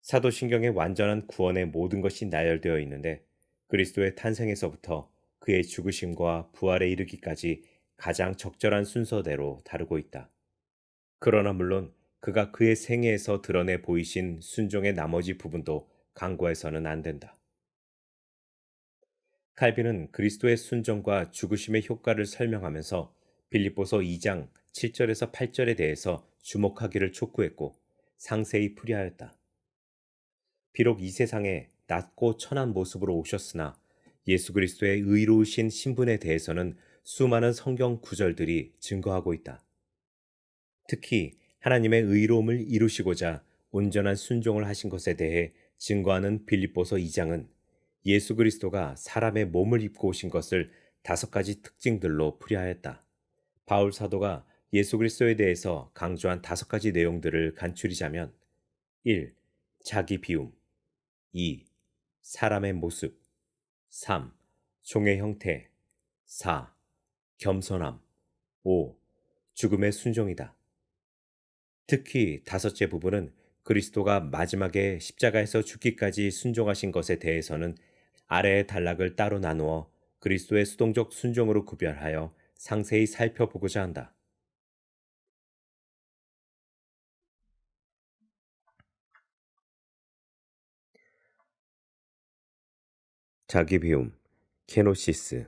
사도신경의 완전한 구원의 모든 것이 나열되어 있는데 그리스도의 탄생에서부터 그의 죽으심과 부활에 이르기까지 가장 적절한 순서대로 다루고 있다. 그러나 물론 그가 그의 생애에서 드러내 보이신 순종의 나머지 부분도 간과해서는 안 된다. 칼빈은 그리스도의 순종과 죽으심의 효과를 설명하면서 빌립보서 2장 7절에서 8절에 대해서 주목하기를 촉구했고 상세히 풀이하였다. 비록 이 세상에 낮고 천한 모습으로 오셨으나 예수 그리스도의 의로우신 신분에 대해서는 수많은 성경 구절들이 증거하고 있다. 특히 하나님의 의로움을 이루시고자 온전한 순종을 하신 것에 대해 증거하는 빌립보서 2장은 예수 그리스도가 사람의 몸을 입고 오신 것을 5가지 특징들로 풀이하였다. 바울 사도가 예수 그리스도에 대해서 강조한 5가지 내용들을 간추리자면 1. 자기 비움 2. 사람의 모습 3. 종의 형태 4. 겸손함 5. 죽음의 순종이다. 특히 5째 부분은 그리스도가 마지막에 십자가에서 죽기까지 순종하신 것에 대해서는 아래의 단락을 따로 나누어 그리스도의 수동적 순종으로 구별하여 상세히 살펴보고자 한다. 자기 비움, 케노시스.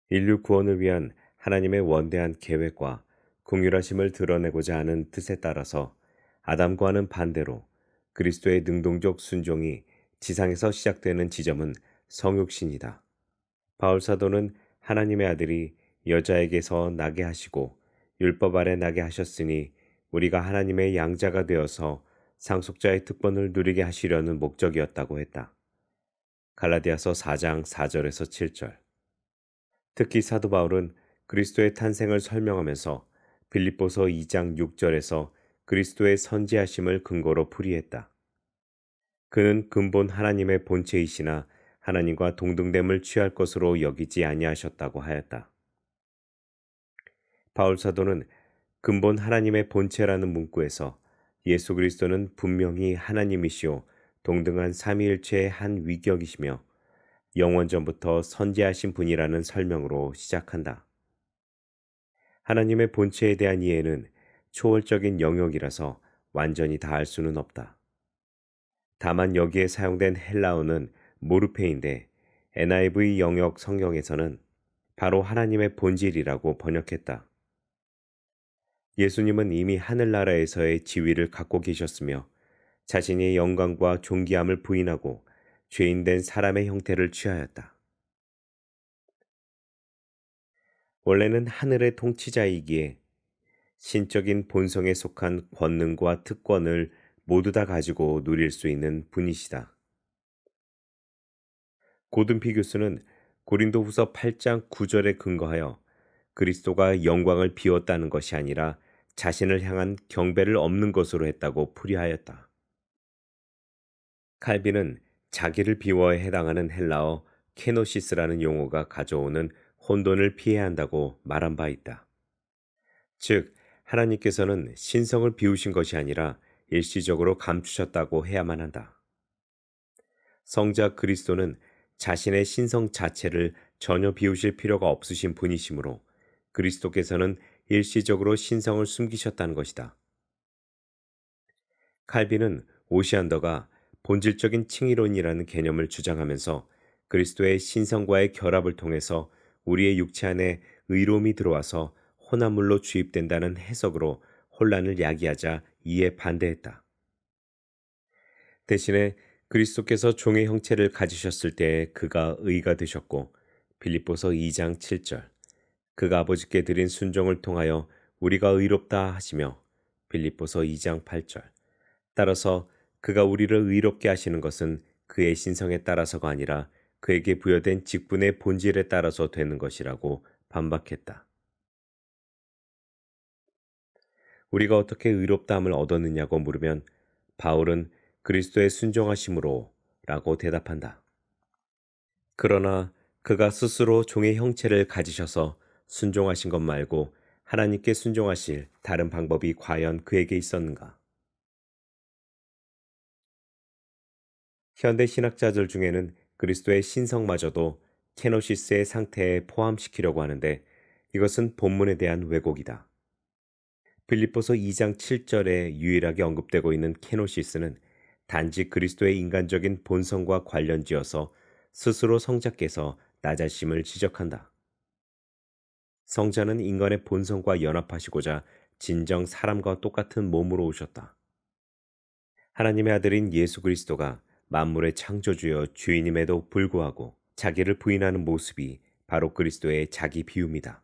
인류 구원을 위한 하나님의 원대한 계획과 긍휼하심을 드러내고자 하는 뜻에 따라서 아담과는 반대로 그리스도의 능동적 순종이 지상에서 시작되는 지점은 성육신이다. 바울 사도는 하나님의 아들이 여자에게서 나게 하시고 율법 아래 나게 하셨으니 우리가 하나님의 양자가 되어서 상속자의 특권을 누리게 하시려는 목적이었다고 했다. 갈라디아서 4장 4절에서 7절. 특히 사도 바울은 그리스도의 탄생을 설명하면서 빌립보서 2장 6절에서 그리스도의 선지하심을 근거로 풀이했다. 그는 근본 하나님의 본체이시나 하나님과 동등됨을 취할 것으로 여기지 아니하셨다고 하였다. 바울 사도는 근본 하나님의 본체라는 문구에서 예수 그리스도는 분명히 하나님이시오 동등한 삼위일체의 한 위격이시며 영원전부터 선지하신 분이라는 설명으로 시작한다. 하나님의 본체에 대한 이해는 초월적인 영역이라서 완전히 다 알 수는 없다. 다만 여기에 사용된 헬라어는 모르페인데 NIV 영역 성경에서는 바로 하나님의 본질이라고 번역했다. 예수님은 이미 하늘나라에서의 지위를 갖고 계셨으며 자신의 영광과 존귀함을 부인하고 죄인된 사람의 형태를 취하였다. 원래는 하늘의 통치자이기에 신적인 본성에 속한 권능과 특권을 모두 다 가지고 누릴 수 있는 분이시다. 고든피 교수는 고린도후서 8장 9절에 근거하여 그리스도가 영광을 비웠다는 것이 아니라 자신을 향한 경배를 없는 것으로 했다고 풀이하였다. 칼빈은 자기를 비워에 해당하는 헬라어 케노시스라는 용어가 가져오는 혼돈을 피해야 한다고 말한 바 있다. 즉, 하나님께서는 신성을 비우신 것이 아니라 일시적으로 감추셨다고 해야만 한다. 성자 그리스도는 자신의 신성 자체를 전혀 비우실 필요가 없으신 분이시므로 그리스도께서는 일시적으로 신성을 숨기셨다는 것이다. 칼빈은 오시안더가 본질적인 칭의론이라는 개념을 주장하면서 그리스도의 신성과의 결합을 통해서 우리의 육체 안에 의로움이 들어와서 혼합물로 주입된다는 해석으로 혼란을 야기하자 이에 반대했다. 대신에 그리스도께서 종의 형체를 가지셨을 때 그가 의가 되셨고 빌립보서 2장 7절 그가 아버지께 드린 순종을 통하여 우리가 의롭다 하시며 빌립보서 2장 8절 따라서 그가 우리를 의롭게 하시는 것은 그의 신성에 따라서가 아니라 그에게 부여된 직분의 본질에 따라서 되는 것이라고 반박했다. 우리가 어떻게 의롭다함을 얻었느냐고 물으면 바울은 그리스도의 순종하심으로 라고 대답한다. 그러나 그가 스스로 종의 형체를 가지셔서 순종하신 것 말고 하나님께 순종하실 다른 방법이 과연 그에게 있었는가? 현대 신학자들 중에는 그리스도의 신성마저도 케노시스의 상태에 포함시키려고 하는데 이것은 본문에 대한 왜곡이다. 빌립보서 2장 7절에 유일하게 언급되고 있는 케노시스는 단지 그리스도의 인간적인 본성과 관련지어서 스스로 성자께서 낮아심을 지적한다. 성자는 인간의 본성과 연합하시고자 진정 사람과 똑같은 몸으로 오셨다. 하나님의 아들인 예수 그리스도가 만물의 창조주여 주인임에도 불구하고 자기를 부인하는 모습이 바로 그리스도의 자기 비움이다.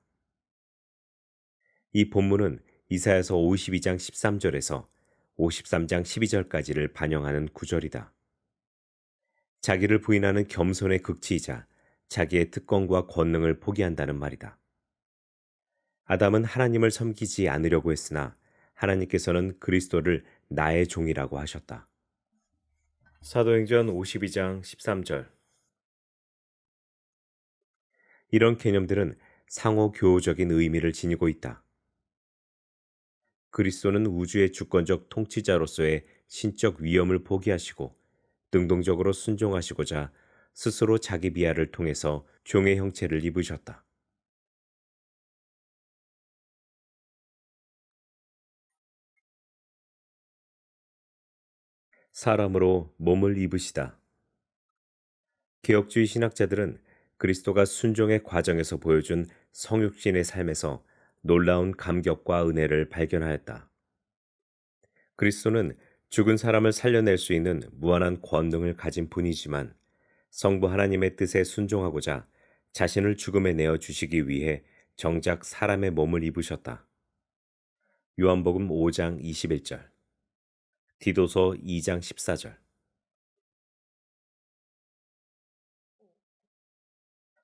이 본문은 이사야서 52장 13절에서 53장 12절까지를 반영하는 구절이다. 자기를 부인하는 겸손의 극치이자 자기의 특권과 권능을 포기한다는 말이다. 아담은 하나님을 섬기지 않으려고 했으나 하나님께서는 그리스도를 나의 종이라고 하셨다. 사도행전 52장 13절 이런 개념들은 상호 교우적인 의미를 지니고 있다. 그리스도는 우주의 주권적 통치자로서의 신적 위엄을 포기하시고 능동적으로 순종하시고자 스스로 자기 비하를 통해서 종의 형체를 입으셨다. 사람으로 몸을 입으시다. 개혁주의 신학자들은 그리스도가 순종의 과정에서 보여준 성육신의 삶에서 놀라운 감격과 은혜를 발견하였다. 그리스도는 죽은 사람을 살려낼 수 있는 무한한 권능을 가진 분이지만 성부 하나님의 뜻에 순종하고자 자신을 죽음에 내어 주시기 위해 정작 사람의 몸을 입으셨다. 요한복음 5장 21절, 디도서 2장 14절.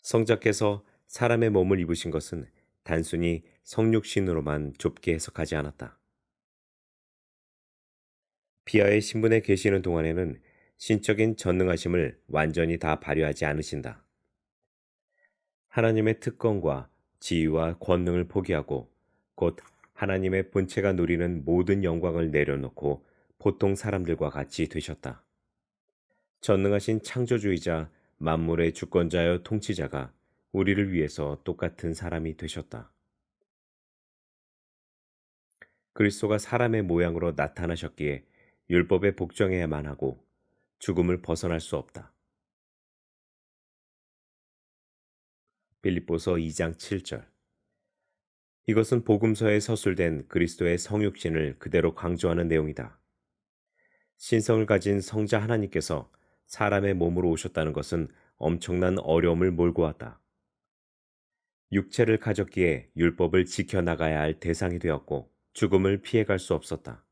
성자께서 사람의 몸을 입으신 것은 단순히 성육신으로만 좁게 해석하지 않았다. 비하의 신분에 계시는 동안에는 신적인 전능하심을 완전히 다 발휘하지 않으신다. 하나님의 특권과 지위와 권능을 포기하고 곧 하나님의 본체가 누리는 모든 영광을 내려놓고 보통 사람들과 같이 되셨다. 전능하신 창조주이자 만물의 주권자여 통치자가 우리를 위해서 똑같은 사람이 되셨다. 그리스도가 사람의 모양으로 나타나셨기에 율법에 복종해야만 하고 죽음을 벗어날 수 없다. 빌립보서 2장 7절. 이것은 복음서에 서술된 그리스도의 성육신을 그대로 강조하는 내용이다. 신성을 가진 성자 하나님께서 사람의 몸으로 오셨다는 것은 엄청난 어려움을 몰고 왔다. 육체를 가졌기에 율법을 지켜나가야 할 대상이 되었고 죽음을 피해갈 수 없었다.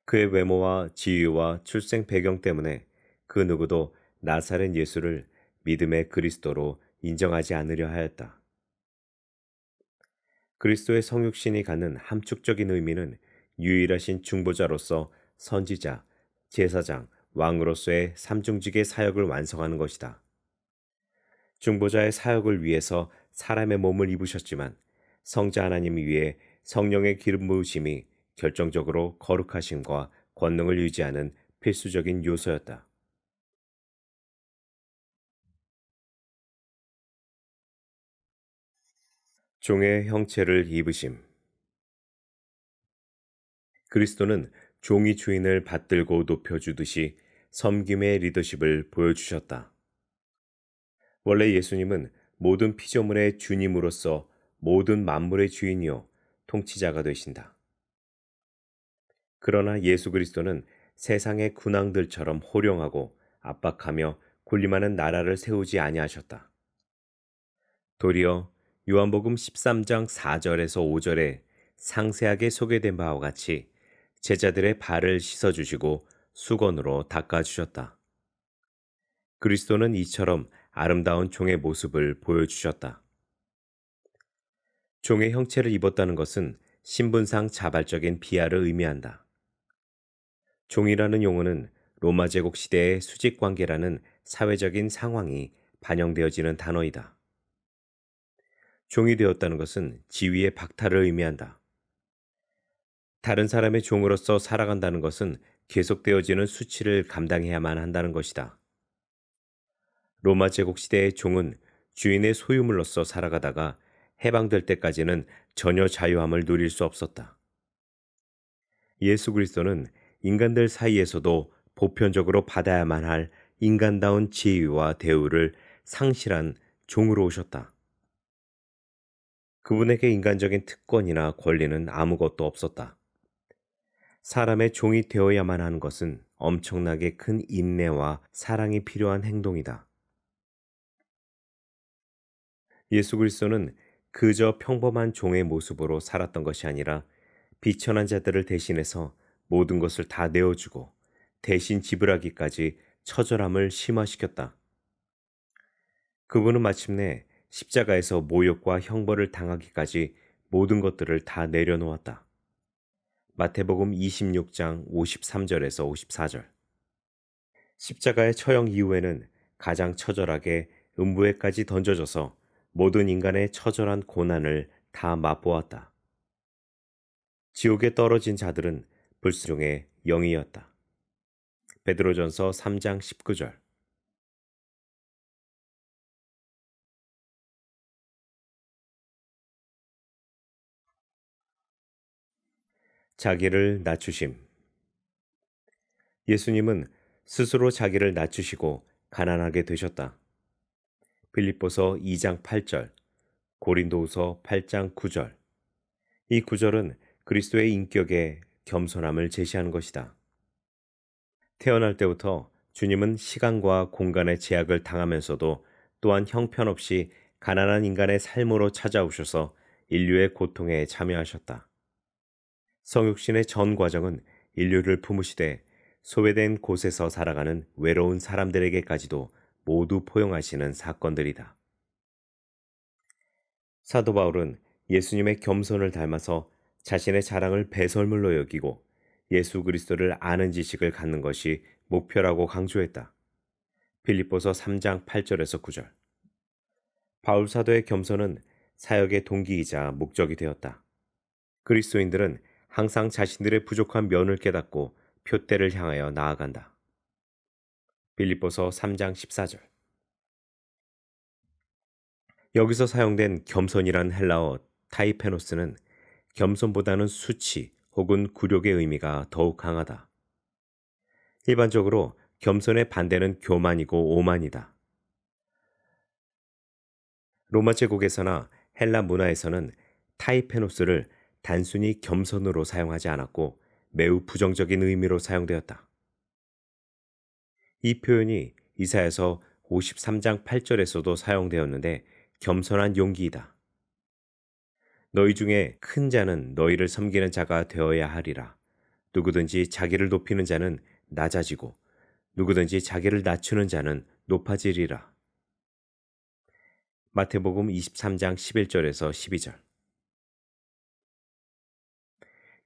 그의 외모와 지위와 출생 배경 때문에 그 누구도 나사렛 예수를 믿음의 그리스도로 인정하지 않으려 하였다. 그리스도의 성육신이 갖는 함축적인 의미는 유일하신 중보자로서 선지자, 제사장, 왕으로서의 삼중직의 사역을 완성하는 것이다. 중보자의 사역을 위해서 사람의 몸을 입으셨지만 성자 하나님 위에 성령의 기름 부으심이 결정적으로 거룩하심과 권능을 유지하는 필수적인 요소였다. 종의 형체를 입으심. 그리스도는 종이 주인을 받들고 높여주듯이 섬김의 리더십을 보여주셨다. 원래 예수님은 모든 피조물의 주님으로서 모든 만물의 주인이요 통치자가 되신다. 그러나 예수 그리스도는 세상의 군왕들처럼 호령하고 압박하며 군림하는 나라를 세우지 아니하셨다. 도리어 요한복음 13장 4절에서 5절에 상세하게 소개된 바와 같이 제자들의 발을 씻어주시고 수건으로 닦아주셨다. 그리스도는 이처럼 아름다운 종의 모습을 보여주셨다. 종의 형체를 입었다는 것은 신분상 자발적인 비하를 의미한다. 종이라는 용어는 로마 제국 시대의 수직 관계라는 사회적인 상황이 반영되어지는 단어이다. 종이 되었다는 것은 지위의 박탈을 의미한다. 다른 사람의 종으로서 살아간다는 것은 계속되어지는 수치를 감당해야만 한다는 것이다. 로마 제국 시대의 종은 주인의 소유물로서 살아가다가 해방될 때까지는 전혀 자유함을 누릴 수 없었다. 예수 그리스도는 인간들 사이에서도 보편적으로 받아야만 할 인간다운 지위와 대우를 상실한 종으로 오셨다. 그분에게 인간적인 특권이나 권리는 아무것도 없었다. 사람의 종이 되어야만 하는 것은 엄청나게 큰 인내와 사랑이 필요한 행동이다. 예수 그리스도는 그저 평범한 종의 모습으로 살았던 것이 아니라 비천한 자들을 대신해서 모든 것을 다 내어주고 대신 지불하기까지 처절함을 심화시켰다. 그분은 마침내 십자가에서 모욕과 형벌을 당하기까지 모든 것들을 다 내려놓았다. 마태복음 26장 53절에서 54절. 십자가의 처형 이후에는 가장 처절하게 음부에까지 던져져서 모든 인간의 처절한 고난을 다 맛보았다. 지옥에 떨어진 자들은 불순종의 영이었다. 베드로전서 3장 19절. 자기를 낮추심. 예수님은 스스로 자기를 낮추시고 가난하게 되셨다. 빌립보서 2장 8절, 고린도후서 8장 9절. 이 구절은 그리스도의 인격의 겸손함을 제시하는 것이다. 태어날 때부터 주님은 시간과 공간의 제약을 당하면서도 또한 형편없이 가난한 인간의 삶으로 찾아오셔서 인류의 고통에 참여하셨다. 성육신의 전 과정은 인류를 품으시되 소외된 곳에서 살아가는 외로운 사람들에게까지도 모두 포용하시는 사건들이다. 사도 바울은 예수님의 겸손을 닮아서 자신의 자랑을 배설물로 여기고 예수 그리스도를 아는 지식을 갖는 것이 목표라고 강조했다. 빌립보서 3장 8절에서 9절. 바울 사도의 겸손은 사역의 동기이자 목적이 되었다. 그리스도인들은 항상 자신들의 부족한 면을 깨닫고 표대를 향하여 나아간다. 빌립보서 3장 14절. 여기서 사용된 겸손이란 헬라어 타이페노스는 겸손보다는 수치 혹은 굴욕의 의미가 더욱 강하다. 일반적으로 겸손의 반대는 교만이고 오만이다. 로마 제국에서나 헬라 문화에서는 타이페노스를 단순히 겸손으로 사용하지 않았고 매우 부정적인 의미로 사용되었다. 이 표현이 이사야서 53장 8절에서도 사용되었는데 겸손한 용기이다. 너희 중에 큰 자는 너희를 섬기는 자가 되어야 하리라. 누구든지 자기를 높이는 자는 낮아지고 누구든지 자기를 낮추는 자는 높아지리라. 마태복음 23장 11절에서 12절.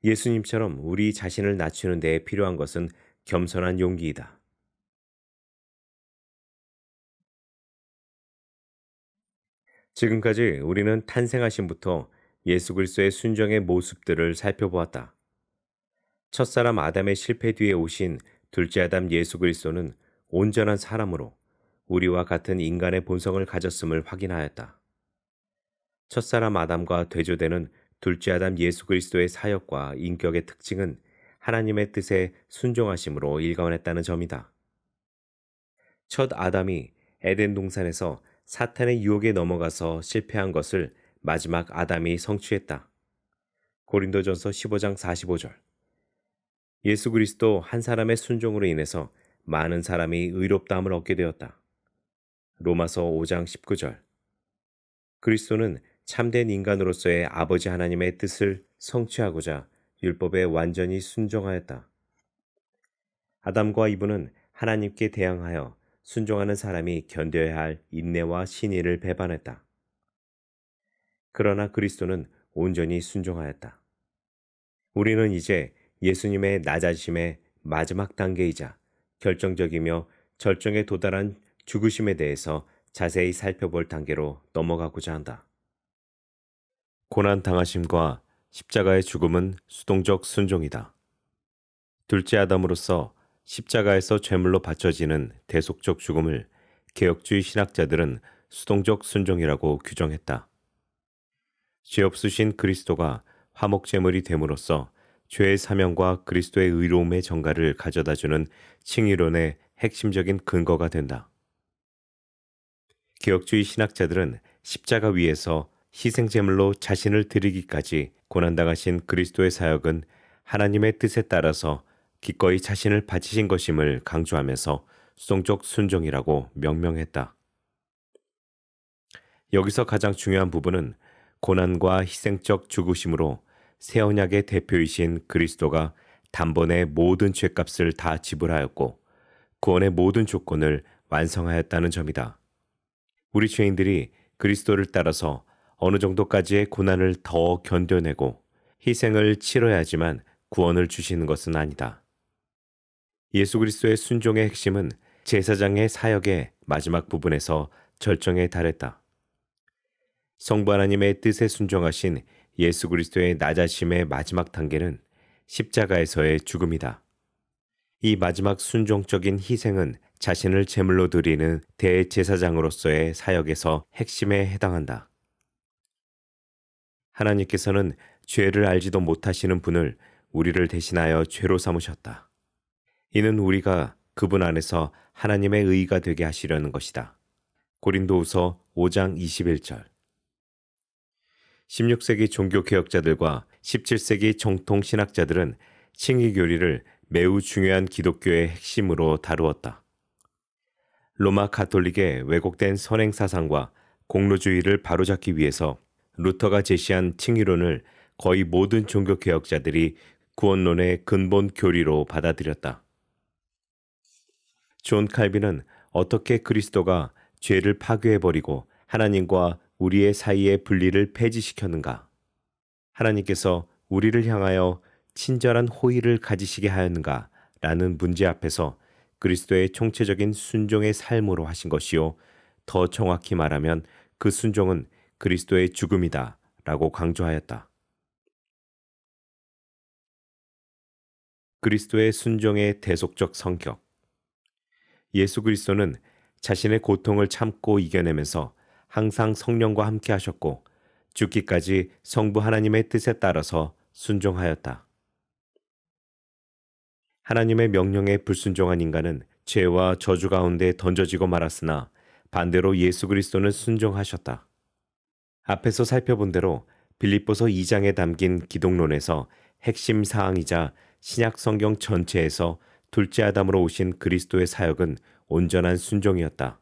예수님처럼 우리 자신을 낮추는 데에 필요한 것은 겸손한 용기이다. 지금까지 우리는 탄생하심부터 예수 그리스도의 순종의 모습들을 살펴보았다. 첫사람 아담의 실패 뒤에 오신 둘째 아담 예수 그리스도는 온전한 사람으로 우리와 같은 인간의 본성을 가졌음을 확인하였다. 첫사람 아담과 대조되는 둘째 아담 예수 그리스도의 사역과 인격의 특징은 하나님의 뜻에 순종하심으로 일관했다는 점이다. 첫 아담이 에덴 동산에서 사탄의 유혹에 넘어가서 실패한 것을 마지막 아담이 성취했다. 고린도전서 15장 45절. 예수 그리스도 한 사람의 순종으로 인해서 많은 사람이 의롭다함을 얻게 되었다. 로마서 5장 19절. 그리스도는 참된 인간으로서의 아버지 하나님의 뜻을 성취하고자 율법에 완전히 순종하였다. 아담과 이브는 하나님께 대항하여 순종하는 사람이 견뎌야 할 인내와 신의를 배반했다. 그러나 그리스도는 온전히 순종하였다. 우리는 이제 예수님의 낮아짐의 마지막 단계이자 결정적이며 절정에 도달한 죽으심에 대해서 자세히 살펴볼 단계로 넘어가고자 한다. 고난 당하심과 십자가의 죽음은 수동적 순종이다. 둘째 아담으로서 십자가에서 제물로 바쳐지는 대속적 죽음을 개혁주의 신학자들은 수동적 순종이라고 규정했다. 죄 없으신 그리스도가 화목제물이 됨으로써 죄의 사명과 그리스도의 의로움의 정가를 가져다주는 칭의론의 핵심적인 근거가 된다. 개혁주의 신학자들은 십자가 위에서 희생제물로 자신을 드리기까지 고난당하신 그리스도의 사역은 하나님의 뜻에 따라서 기꺼이 자신을 바치신 것임을 강조하면서 수동적 순종이라고 명명했다. 여기서 가장 중요한 부분은 고난과 희생적 죽으심으로 새 언약의 대표이신 그리스도가 단번에 모든 죄값을 다 지불하였고 구원의 모든 조건을 완성하였다는 점이다. 우리 죄인들이 그리스도를 따라서 어느 정도까지의 고난을 더 견뎌내고 희생을 치러야지만 구원을 주시는 것은 아니다. 예수 그리스도의 순종의 핵심은 제사장의 사역의 마지막 부분에서 절정에 달했다. 성부 하나님의 뜻에 순종하신 예수 그리스도의 낮아심의 마지막 단계는 십자가에서의 죽음이다. 이 마지막 순종적인 희생은 자신을 제물로 드리는 대제사장으로서의 사역에서 핵심에 해당한다. 하나님께서는 죄를 알지도 못하시는 분을 우리를 대신하여 죄로 삼으셨다. 이는 우리가 그분 안에서 하나님의 의가 되게 하시려는 것이다. 고린도후서 5장 21절. 16세기 종교개혁자들과 17세기 정통신학자들은 칭의교리를 매우 중요한 기독교의 핵심으로 다루었다. 로마 가톨릭의 왜곡된 선행사상과 공로주의를 바로잡기 위해서 루터가 제시한 칭의론을 거의 모든 종교개혁자들이 구원론의 근본 교리로 받아들였다. 존 칼빈은 어떻게 그리스도가 죄를 파괴해버리고 하나님과 우리의 사이의 분리를 폐지시켰는가? 하나님께서 우리를 향하여 친절한 호의를 가지시게 하였는가? 라는 문제 앞에서 그리스도의 총체적인 순종의 삶으로 하신 것이요. 더 정확히 말하면 그 순종은 그리스도의 죽음이다. 라고 강조하였다. 그리스도의 순종의 대속적 성격. 예수 그리스도는 자신의 고통을 참고 이겨내면서 항상 성령과 함께 하셨고 죽기까지 성부 하나님의 뜻에 따라서 순종하였다. 하나님의 명령에 불순종한 인간은 죄와 저주 가운데 던져지고 말았으나 반대로 예수 그리스도는 순종하셨다. 앞에서 살펴본 대로 빌립보서 2장에 담긴 기독론에서 핵심 사항이자 신약 성경 전체에서 둘째 아담으로 오신 그리스도의 사역은 온전한 순종이었다.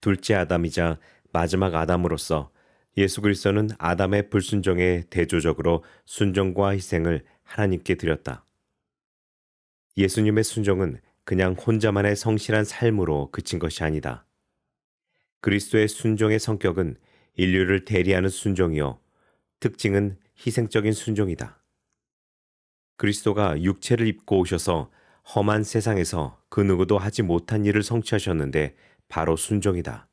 둘째 아담이자 마지막 아담으로서 예수 그리스도는 아담의 불순종에 대조적으로 순종과 희생을 하나님께 드렸다. 예수님의 순종은 그냥 혼자만의 성실한 삶으로 그친 것이 아니다. 그리스도의 순종의 성격은 인류를 대리하는 순종이요. 특징은 희생적인 순종이다. 그리스도가 육체를 입고 오셔서 험한 세상에서 그 누구도 하지 못한 일을 성취하셨는데 바로 순종이다.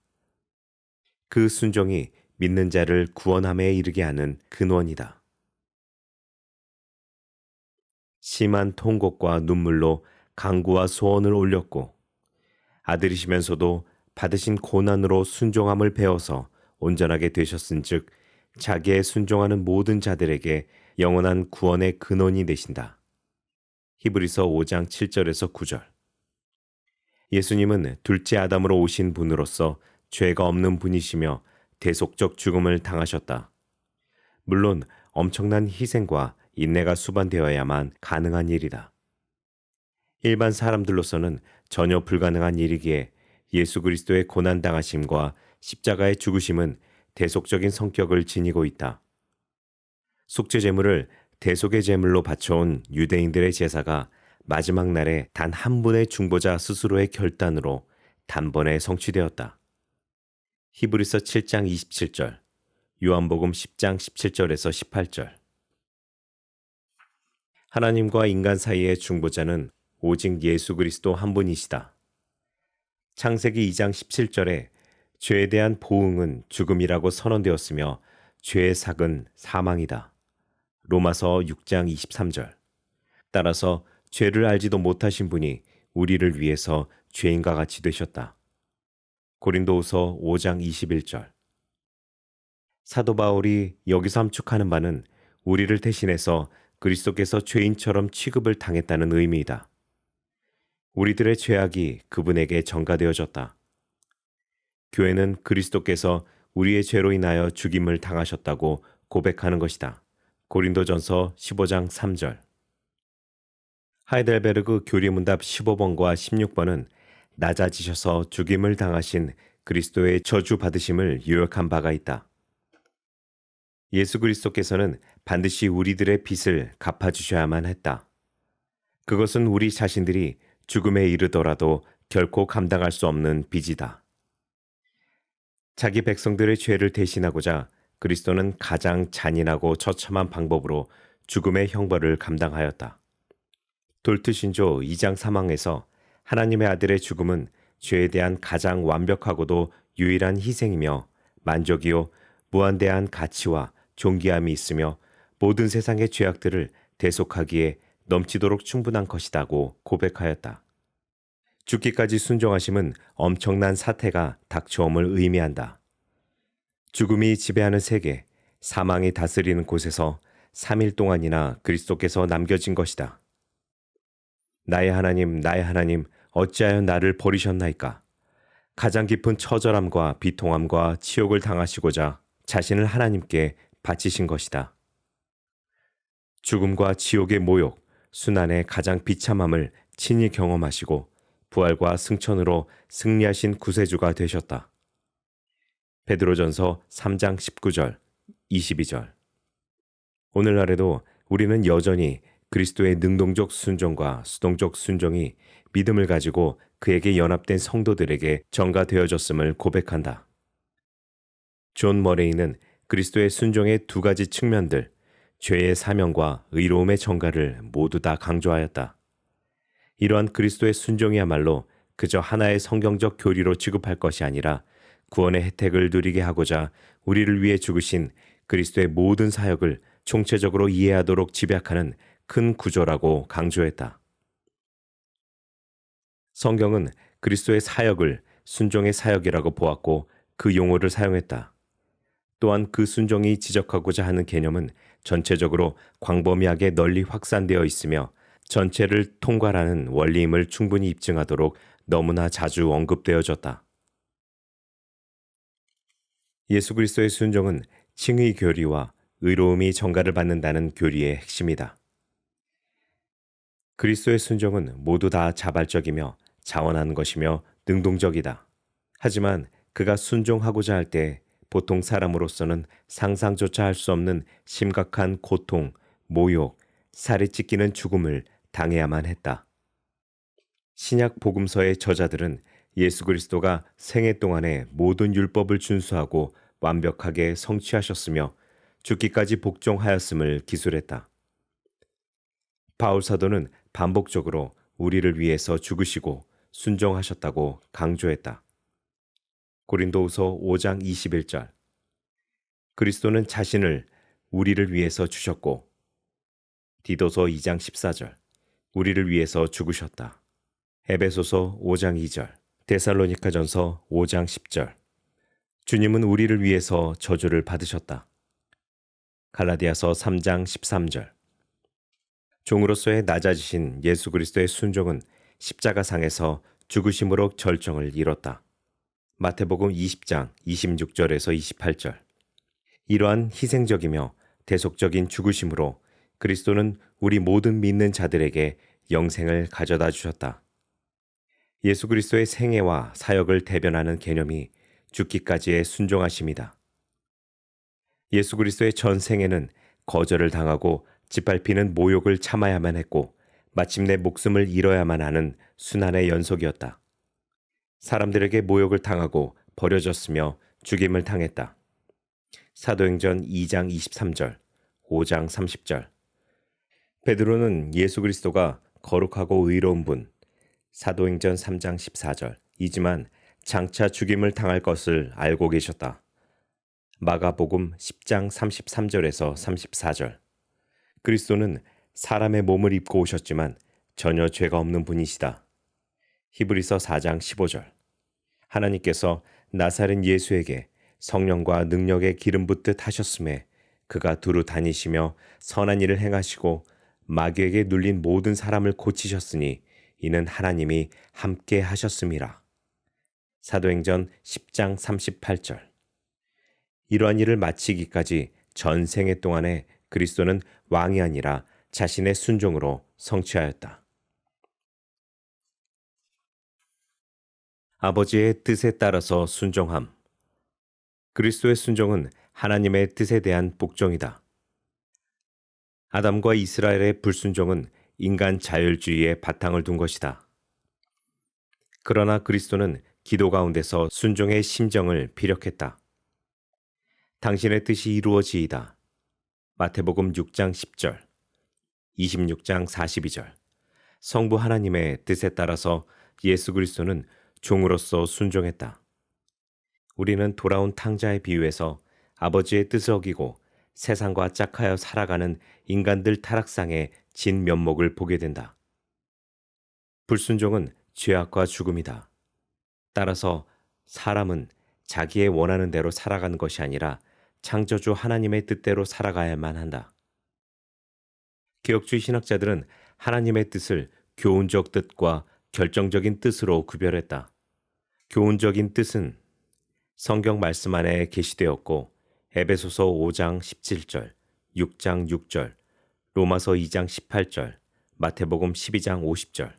그 순종이 믿는 자를 구원함에 이르게 하는 근원이다. 심한 통곡과 눈물로 간구와 소원을 올렸고 아들이시면서도 받으신 고난으로 순종함을 배워서 온전하게 되셨은즉 자기의 순종하는 모든 자들에게 영원한 구원의 근원이 되신다. 히브리서 5장 7절에서 9절. 예수님은 둘째 아담으로 오신 분으로서 죄가 없는 분이시며 대속적 죽음을 당하셨다. 물론 엄청난 희생과 인내가 수반되어야만 가능한 일이다. 일반 사람들로서는 전혀 불가능한 일이기에 예수 그리스도의 고난당하심과 십자가의 죽으심은 대속적인 성격을 지니고 있다. 속죄 제물을 대속의 제물로 바쳐온 유대인들의 제사가 마지막 날에 단 한 분의 중보자 스스로의 결단으로 단번에 성취되었다. 히브리서 7장 27절, 요한복음 10장 17절에서 18절. 하나님과 인간 사이의 중보자는 오직 예수 그리스도 한 분이시다. 창세기 2장 17절에 죄에 대한 보응은 죽음이라고 선언되었으며 죄의 삭은 사망이다. 로마서 6장 23절. 따라서 죄를 알지도 못하신 분이 우리를 위해서 죄인과 같이 되셨다. 고린도후서 5장 21절. 사도 바울이 여기서 함축하는 바는 우리를 대신해서 그리스도께서 죄인처럼 취급을 당했다는 의미이다. 우리들의 죄악이 그분에게 전가되어졌다. 교회는 그리스도께서 우리의 죄로 인하여 죽임을 당하셨다고 고백하는 것이다. 고린도전서 15장 3절. 하이델베르그 교리문답 15번과 16번은 낮아지셔서 죽임을 당하신 그리스도의 저주 받으심을 요약한 바가 있다. 예수 그리스도께서는 반드시 우리들의 빚을 갚아주셔야만 했다. 그것은 우리 자신들이 죽음에 이르더라도 결코 감당할 수 없는 빚이다. 자기 백성들의 죄를 대신하고자 그리스도는 가장 잔인하고 처참한 방법으로 죽음의 형벌을 감당하였다. 돌트신조 2장 사망에서 하나님의 아들의 죽음은 죄에 대한 가장 완벽하고도 유일한 희생이며 만족이요 무한대한 가치와 존귀함이 있으며 모든 세상의 죄악들을 대속하기에 넘치도록 충분한 것이다고 고백하였다. 죽기까지 순종하심은 엄청난 사태가 닥쳐옴을 의미한다. 죽음이 지배하는 세계, 사망이 다스리는 곳에서 3일 동안이나 그리스도께서 남겨진 것이다. 나의 하나님, 어찌하여 나를 버리셨나이까? 가장 깊은 처절함과 비통함과 치욕을 당하시고자 자신을 하나님께 바치신 것이다. 죽음과 지옥의 모욕, 순환의 가장 비참함을 친히 경험하시고 부활과 승천으로 승리하신 구세주가 되셨다. 베드로전서 3장 19절, 22절. 오늘날에도 우리는 여전히 그리스도의 능동적 순종과 수동적 순종이 믿음을 가지고 그에게 연합된 성도들에게 전가되어졌음을 고백한다. 존 머레이는 그리스도의 순종의 두 가지 측면들, 죄의 사명과 의로움의 정가를 모두 다 강조하였다. 이러한 그리스도의 순종이야말로 그저 하나의 성경적 교리로 취급할 것이 아니라 구원의 혜택을 누리게 하고자 우리를 위해 죽으신 그리스도의 모든 사역을 총체적으로 이해하도록 집약하는 큰 구조라고 강조했다. 성경은 그리스도의 사역을 순종의 사역이라고 보았고 그 용어를 사용했다. 또한 그 순종이 지적하고자 하는 개념은 전체적으로 광범위하게 널리 확산되어 있으며 전체를 통괄하는 원리임을 충분히 입증하도록 너무나 자주 언급되어졌다. 예수 그리스도의 순종은 칭의 교리와 의로움이 전가를 받는다는 교리의 핵심이다. 그리스도의 순종은 모두 다 자발적이며 자원하는 것이며 능동적이다. 하지만 그가 순종하고자 할 때 보통 사람으로서는 상상조차 할 수 없는 심각한 고통, 모욕, 살이 찢기는 죽음을 당해야만 했다. 신약 복음서의 저자들은 예수 그리스도가 생애 동안에 모든 율법을 준수하고 완벽하게 성취하셨으며 죽기까지 복종하였음을 기술했다. 바울 사도는 반복적으로 우리를 위해서 죽으시고 순종하셨다고 강조했다. 고린도후서 5장 21절. 그리스도는 자신을 우리를 위해서 주셨고 디도서 2장 14절. 우리를 위해서 죽으셨다. 에베소서 5장 2절. 데살로니가전서 5장 10절. 주님은 우리를 위해서 저주를 받으셨다. 갈라디아서 3장 13절. 종으로서의 낮아지신 예수 그리스도의 순종은 십자가상에서 죽으심으로 절정을 이뤘다. 마태복음 20장 26절에서 28절. 이러한 희생적이며 대속적인 죽으심으로 그리스도는 우리 모든 믿는 자들에게 영생을 가져다 주셨다. 예수 그리스도의 생애와 사역을 대변하는 개념이 죽기까지의 순종하심이다. 예수 그리스도의 전 생애는 거절을 당하고 짓밟히는 모욕을 참아야만 했고 마침내 목숨을 잃어야만 하는 순환의 연속이었다. 사람들에게 모욕을 당하고 버려졌으며 죽임을 당했다. 사도행전 2장 23절, 5장 30절. 베드로는 예수 그리스도가 거룩하고 의로운 분, 사도행전 3장 14절, 이지만 장차 죽임을 당할 것을 알고 계셨다. 마가복음 10장 33절에서 34절. 그리스도는 사람의 몸을 입고 오셨지만 전혀 죄가 없는 분이시다. 히브리서 4장 15절. 하나님께서 나사렛 예수에게 성령과 능력의 기름 붓듯 하셨음에 그가 두루 다니시며 선한 일을 행하시고 마귀에게 눌린 모든 사람을 고치셨으니 이는 하나님이 함께 하셨음이라. 사도행전 10장 38절. 이러한 일을 마치기까지 전생애 동안에 그리스도는 왕이 아니라 자신의 순종으로 성취하였다. 아버지의 뜻에 따라서 순종함. 그리스도의 순종은 하나님의 뜻에 대한 복종이다. 아담과 이스라엘의 불순종은 인간 자율주의에 바탕을 둔 것이다. 그러나 그리스도는 기도 가운데서 순종의 심정을 피력했다. 당신의 뜻이 이루어지이다. 마태복음 6장 10절, 26장 42절. 성부 하나님의 뜻에 따라서 예수 그리스도는 종으로서 순종했다. 우리는 돌아온 탕자의 비유에서 아버지의 뜻을 어기고 세상과 짝하여 살아가는 인간들 타락상의 진면목을 보게 된다. 불순종은 죄악과 죽음이다. 따라서 사람은 자기의 원하는 대로 살아가는 것이 아니라 창조주 하나님의 뜻대로 살아가야만 한다. 개혁주의 신학자들은 하나님의 뜻을 교훈적 뜻과 결정적인 뜻으로 구별했다. 교훈적인 뜻은 성경 말씀 안에 계시되었고 에베소서 5장 17절, 6장 6절, 로마서 2장 18절, 마태복음 12장 50절.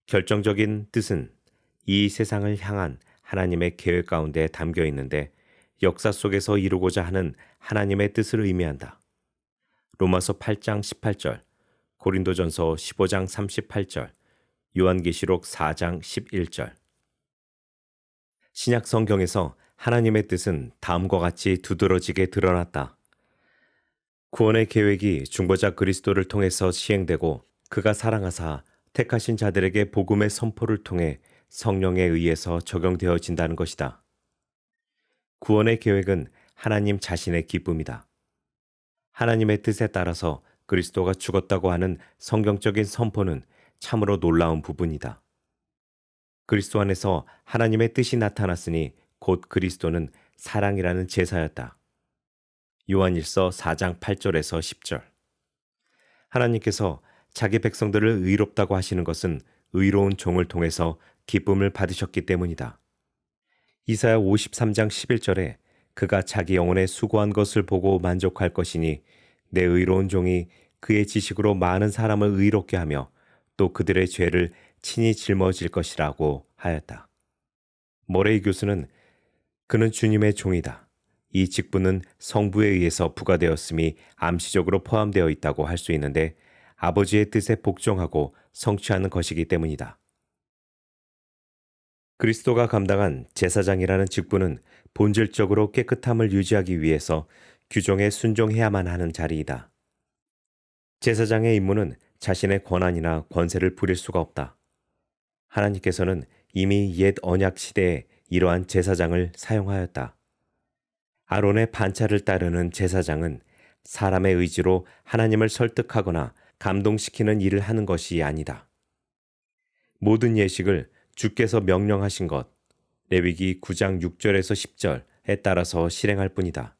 결정적인 뜻은 이 세상을 향한 하나님의 계획 가운데 담겨 있는데 역사 속에서 이루고자 하는 하나님의 뜻을 의미한다. 로마서 8장 18절, 고린도전서 15장 38절, 요한계시록 4장 11절. 신약 성경에서 하나님의 뜻은 다음과 같이 두드러지게 드러났다. 구원의 계획이 중보자 그리스도를 통해서 시행되고 그가 사랑하사 택하신 자들에게 복음의 선포를 통해 성령에 의해서 적용되어진다는 것이다. 구원의 계획은 하나님 자신의 기쁨이다. 하나님의 뜻에 따라서 그리스도가 죽었다고 하는 성경적인 선포는 참으로 놀라운 부분이다. 그리스도 안에서 하나님의 뜻이 나타났으니 곧 그리스도는 사랑이라는 제사였다. 요한일서 4장 8절에서 10절. 하나님께서 자기 백성들을 의롭다고 하시는 것은 의로운 종을 통해서 기쁨을 받으셨기 때문이다. 이사야 53장 11절에 그가 자기 영혼에 수고한 것을 보고 만족할 것이니 내 의로운 종이 그의 지식으로 많은 사람을 의롭게 하며 또 그들의 죄를 친히 짊어질 것이라고 하였다. 모레이 교수는 그는 주님의 종이다. 이 직분은 성부에 의해서 부과되었음이 암시적으로 포함되어 있다고 할 수 있는데 아버지의 뜻에 복종하고 성취하는 것이기 때문이다. 그리스도가 감당한 제사장이라는 직분은 본질적으로 깨끗함을 유지하기 위해서 규정에 순종해야만 하는 자리이다. 제사장의 임무는 자신의 권한이나 권세를 부릴 수가 없다. 하나님께서는 이미 옛 언약 시대에 이러한 제사장을 사용하였다. 아론의 반차를 따르는 제사장은 사람의 의지로 하나님을 설득하거나 감동시키는 일을 하는 것이 아니다. 모든 예식을 주께서 명령하신 것, 레위기 9장 6절에서 10절에 따라서 실행할 뿐이다.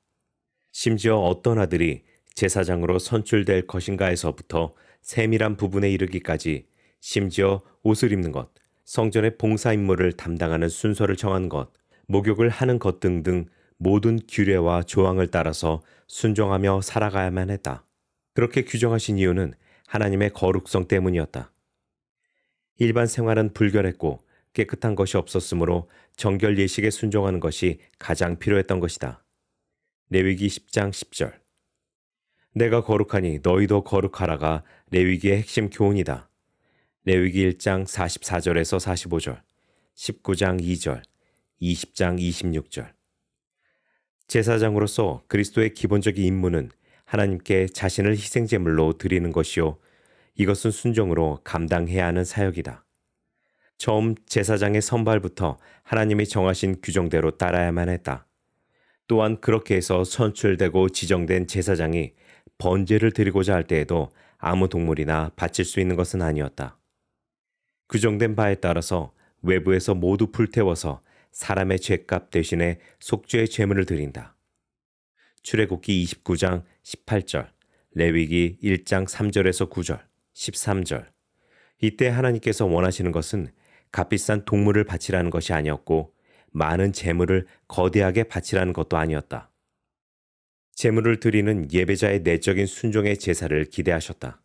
심지어 어떤 아들이 제사장으로 선출될 것인가에서부터 세밀한 부분에 이르기까지 심지어 옷을 입는 것, 성전의 봉사 임무를 담당하는 순서를 정하는 것, 목욕을 하는 것 등등 모든 규례와 조항을 따라서 순종하며 살아가야만 했다. 그렇게 규정하신 이유는 하나님의 거룩성 때문이었다. 일반 생활은 불결했고 깨끗한 것이 없었으므로 정결 예식에 순종하는 것이 가장 필요했던 것이다. 레위기 10장 10절. 내가 거룩하니 너희도 거룩하라가 레위기의 핵심 교훈이다. 레위기 1장 44절에서 45절, 19장 2절, 20장 26절. 제사장으로서 그리스도의 기본적인 임무는 하나님께 자신을 희생제물로 드리는 것이요. 이것은 순종으로 감당해야 하는 사역이다. 처음 제사장의 선발부터 하나님이 정하신 규정대로 따라야만 했다. 또한 그렇게 해서 선출되고 지정된 제사장이 번제를 드리고자 할 때에도 아무 동물이나 바칠 수 있는 것은 아니었다. 규정된 바에 따라서 외부에서 모두 불태워서 사람의 죄값 대신에 속죄의 제물을 드린다. 출애굽기 29장 18절, 레위기 1장 3절에서 9절, 13절. 이때 하나님께서 원하시는 것은 값비싼 동물을 바치라는 것이 아니었고 많은 제물을 거대하게 바치라는 것도 아니었다. 제물을 드리는 예배자의 내적인 순종의 제사를 기대하셨다.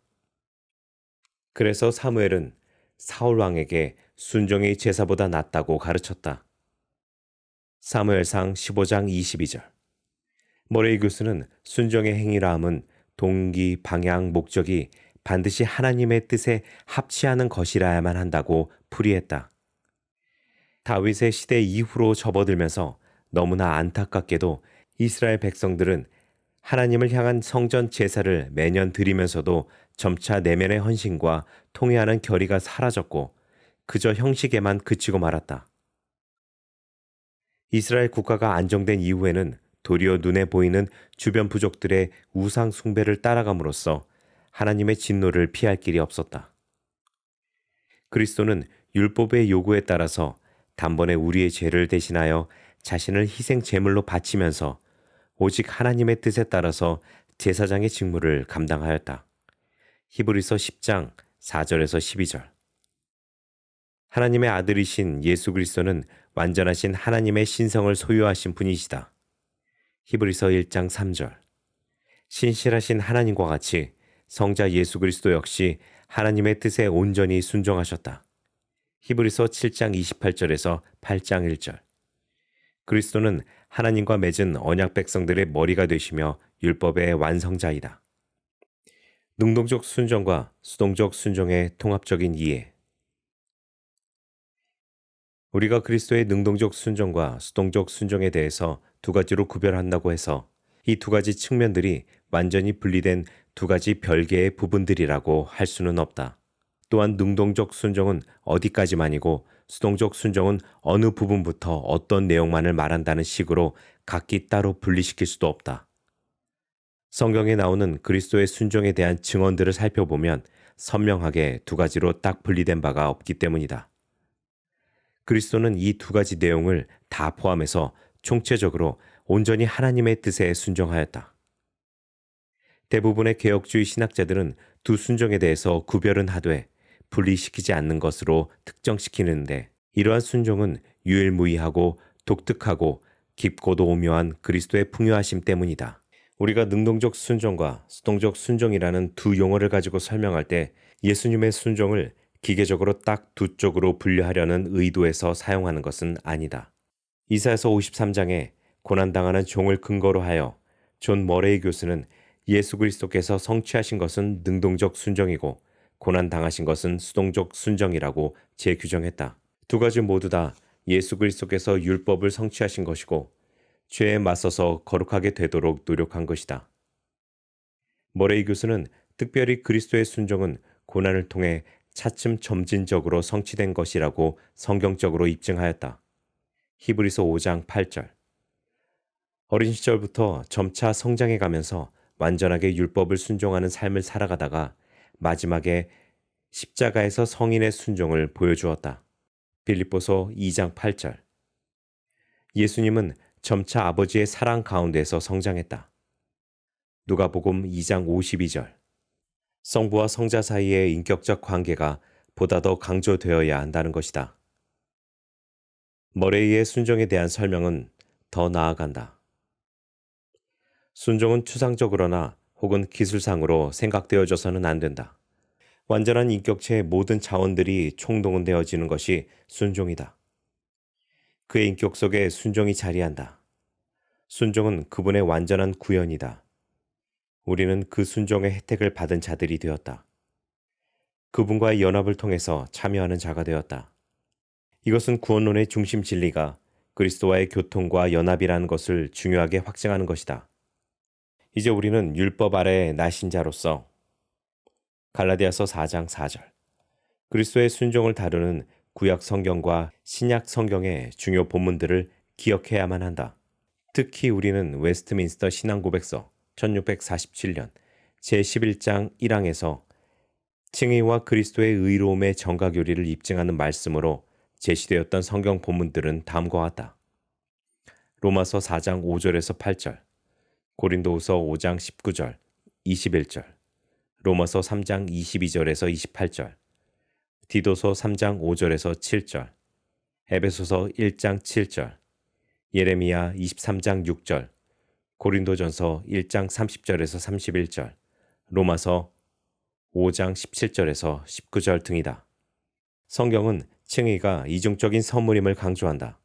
그래서 사무엘은 사울 왕에게 순종의 제사보다 낫다고 가르쳤다. 사무엘상 15장 22절. 모레이 교수는 순종의 행위라 함은 동기, 방향, 목적이 반드시 하나님의 뜻에 합치하는 것이라야만 한다고 풀이했다. 다윗의 시대 이후로 접어들면서 너무나 안타깝게도 이스라엘 백성들은 하나님을 향한 성전 제사를 매년 드리면서도 점차 내면의 헌신과 통회하는 결의가 사라졌고 그저 형식에만 그치고 말았다. 이스라엘 국가가 안정된 이후에는 도리어 눈에 보이는 주변 부족들의 우상 숭배를 따라감으로써 하나님의 진노를 피할 길이 없었다. 그리스도는 율법의 요구에 따라서 단번에 우리의 죄를 대신하여 자신을 희생 제물로 바치면서 오직 하나님의 뜻에 따라서 제사장의 직무를 감당하였다. 히브리서 10장 4절에서 12절. 하나님의 아들이신 예수 그리스도는 완전하신 하나님의 신성을 소유하신 분이시다. 히브리서 1장 3절. 신실하신 하나님과 같이 성자 예수 그리스도 역시 하나님의 뜻에 온전히 순종하셨다. 히브리서 7장 28절에서 8장 1절. 그리스도는 하나님과 맺은 언약 백성들의 머리가 되시며 율법의 완성자이다. 능동적 순종과 수동적 순종의 통합적인 이해. 우리가 그리스도의 능동적 순종과 수동적 순종에 대해서 두 가지로 구별한다고 해서 이 두 가지 측면들이 완전히 분리된 두 가지 별개의 부분들이라고 할 수는 없다. 또한 능동적 순종은 어디까지만이고 수동적 순종은 어느 부분부터 어떤 내용만을 말한다는 식으로 각기 따로 분리시킬 수도 없다. 성경에 나오는 그리스도의 순종에 대한 증언들을 살펴보면 선명하게 두 가지로 딱 분리된 바가 없기 때문이다. 그리스도는 이 두 가지 내용을 다 포함해서 총체적으로 온전히 하나님의 뜻에 순종하였다. 대부분의 개혁주의 신학자들은 두 순종에 대해서 구별은 하되 분리시키지 않는 것으로 특정시키는데, 이러한 순종은 유일무이하고 독특하고 깊고도 오묘한 그리스도의 풍요하심 때문이다. 우리가 능동적 순종과 수동적 순종이라는 두 용어를 가지고 설명할 때 예수님의 순종을 기계적으로 딱 두 쪽으로 분류하려는 의도에서 사용하는 것은 아니다. 이사야서 53장에 고난당하는 종을 근거로 하여 존 머레이 교수는 예수 그리스도께서 성취하신 것은 능동적 순종이고 고난당하신 것은 수동적 순종이라고 재규정했다. 두 가지 모두 다 예수 그리스도께서 율법을 성취하신 것이고 죄에 맞서서 거룩하게 되도록 노력한 것이다. 머레이 교수는 특별히 그리스도의 순종은 고난을 통해 차츰 점진적으로 성취된 것이라고 성경적으로 입증하였다. 히브리서 5장 8절. 어린 시절부터 점차 성장해 가면서 완전하게 율법을 순종하는 삶을 살아가다가 마지막에 십자가에서 성인의 순종을 보여주었다. 빌립보서 2장 8절. 예수님은 점차 아버지의 사랑 가운데서 성장했다. 누가복음 2장 52절. 성부와 성자 사이의 인격적 관계가 보다 더 강조되어야 한다는 것이다. 머레이의 순종에 대한 설명은 더 나아간다. 순종은 추상적으로나 혹은 기술상으로 생각되어져서는 안 된다. 완전한 인격체의 모든 차원들이 총동원되어지는 것이 순종이다. 그의 인격 속에 순종이 자리한다. 순종은 그분의 완전한 구현이다. 우리는 그 순종의 혜택을 받은 자들이 되었다. 그분과의 연합을 통해서 참여하는 자가 되었다. 이것은 구원론의 중심 진리가 그리스도와의 교통과 연합이라는 것을 중요하게 확증하는 것이다. 이제 우리는 율법 아래의 나신 자로서 갈라디아서 4장 4절, 그리스도의 순종을 다루는 구약 성경과 신약 성경의 중요 본문들을 기억해야만 한다. 특히 우리는 웨스트민스터 신앙고백서 1647년 제11장 1항에서 칭의와 그리스도의 의로움의 정가교리를 입증하는 말씀으로 제시되었던 성경 본문들은 다음과 같다. 로마서 4장 5절에서 8절, 고린도후서 5장 19절, 21절, 로마서 3장 22절에서 28절, 디도서 3장 5절에서 7절, 에베소서 1장 7절, 예레미야 23장 6절, 고린도전서 1장 30절에서 31절, 로마서 5장 17절에서 19절 등이다. 성경은 칭의가 이중적인 선물임을 강조한다.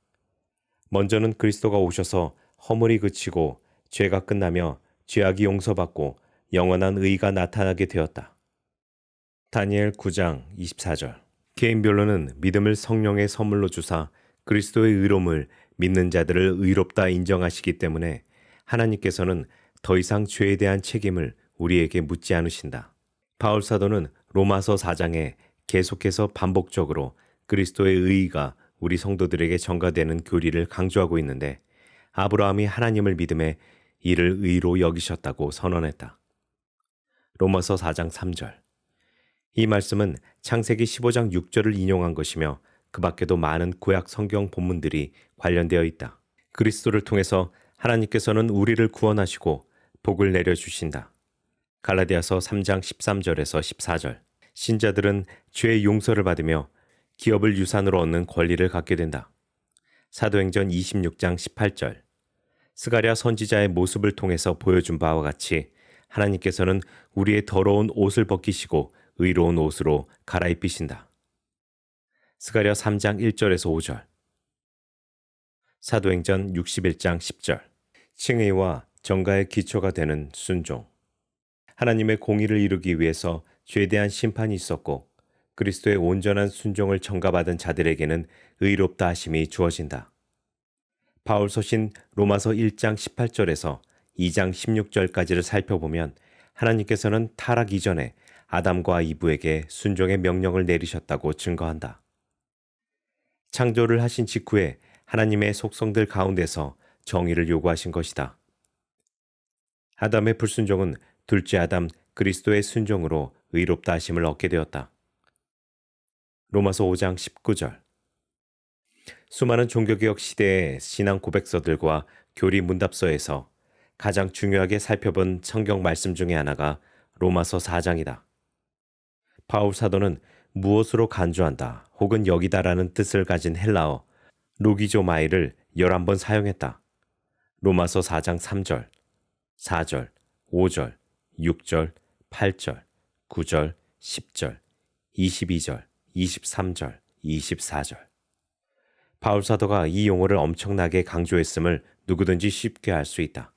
먼저는 그리스도가 오셔서 허물이 그치고 죄가 끝나며 죄악이 용서받고 영원한 의가 나타나게 되었다. 다니엘 9장 24절. 개인별로는 믿음을 성령의 선물로 주사 그리스도의 의로움을 믿는 자들을 의롭다 인정하시기 때문에 하나님께서는 더 이상 죄에 대한 책임을 우리에게 묻지 않으신다. 바울 사도는 로마서 4장에 계속해서 반복적으로 그리스도의 의의가 우리 성도들에게 전가되는 교리를 강조하고 있는데, 아브라함이 하나님을 믿음에 이를 의로 여기셨다고 선언했다. 로마서 4장 3절. 이 말씀은 창세기 15장 6절을 인용한 것이며 그 밖에도 많은 구약 성경 본문들이 관련되어 있다. 그리스도를 통해서 하나님께서는 우리를 구원하시고 복을 내려주신다. 갈라디아서 3장 13절에서 14절. 신자들은 죄의 용서를 받으며 기업을 유산으로 얻는 권리를 갖게 된다. 사도행전 26장 18절. 스가랴 선지자의 모습을 통해서 보여준 바와 같이 하나님께서는 우리의 더러운 옷을 벗기시고 의로운 옷으로 갈아입히신다. 스가랴 3장 1절에서 5절. 사도행전 61장 10절. 칭의와 정가의 기초가 되는 순종. 하나님의 공의를 이루기 위해서 죄에 대한 심판이 있었고 그리스도의 온전한 순종을 전가받은 자들에게는 의롭다 하심이 주어진다. 바울 서신 로마서 1장 18절에서 2장 16절까지를 살펴보면 하나님께서는 타락 이전에 아담과 이브에게 순종의 명령을 내리셨다고 증거한다. 창조를 하신 직후에 하나님의 속성들 가운데서 정의를 요구하신 것이다. 아담의 불순종은 둘째 아담 그리스도의 순종으로 의롭다 하심을 얻게 되었다. 로마서 5장 19절. 수많은 종교개혁 시대의 신앙 고백서들과 교리 문답서에서 가장 중요하게 살펴본 성경 말씀 중에 하나가 로마서 4장이다. 바울 사도는 무엇으로 간주한다 혹은 여기다라는 뜻을 가진 헬라어 로기조마이를 11번 사용했다. 로마서 4장 3절, 4절, 5절, 6절, 8절, 9절, 10절, 22절, 23절, 24절. 바울 사도가 이 용어를 엄청나게 강조했음을 누구든지 쉽게 알 수 있다.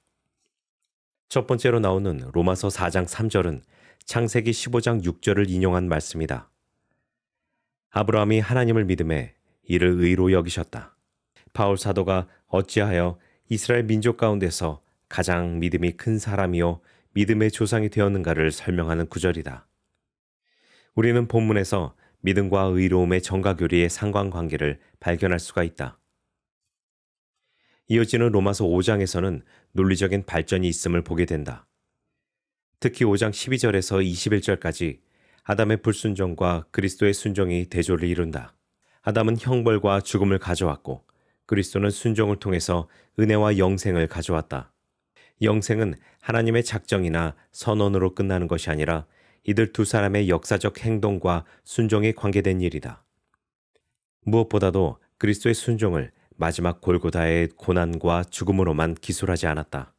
첫 번째로 나오는 로마서 4장 3절은 창세기 15장 6절을 인용한 말씀이다. 아브라함이 하나님을 믿음에 이를 의로 여기셨다. 바울 사도가 어찌하여 이스라엘 민족 가운데서 가장 믿음이 큰 사람이요 믿음의 조상이 되었는가를 설명하는 구절이다. 우리는 본문에서 믿음과 의로움의 정가교리의 상관관계를 발견할 수가 있다. 이어지는 로마서 5장에서는 논리적인 발전이 있음을 보게 된다. 특히 5장 12절에서 21절까지 아담의 불순종과 그리스도의 순종이 대조를 이룬다. 아담은 형벌과 죽음을 가져왔고 그리스도는 순종을 통해서 은혜와 영생을 가져왔다. 영생은 하나님의 작정이나 선언으로 끝나는 것이 아니라 이들 두 사람의 역사적 행동과 순종이 관계된 일이다. 무엇보다도 그리스도의 순종을 마지막 골고다의 고난과 죽음으로만 기술하지 않았다.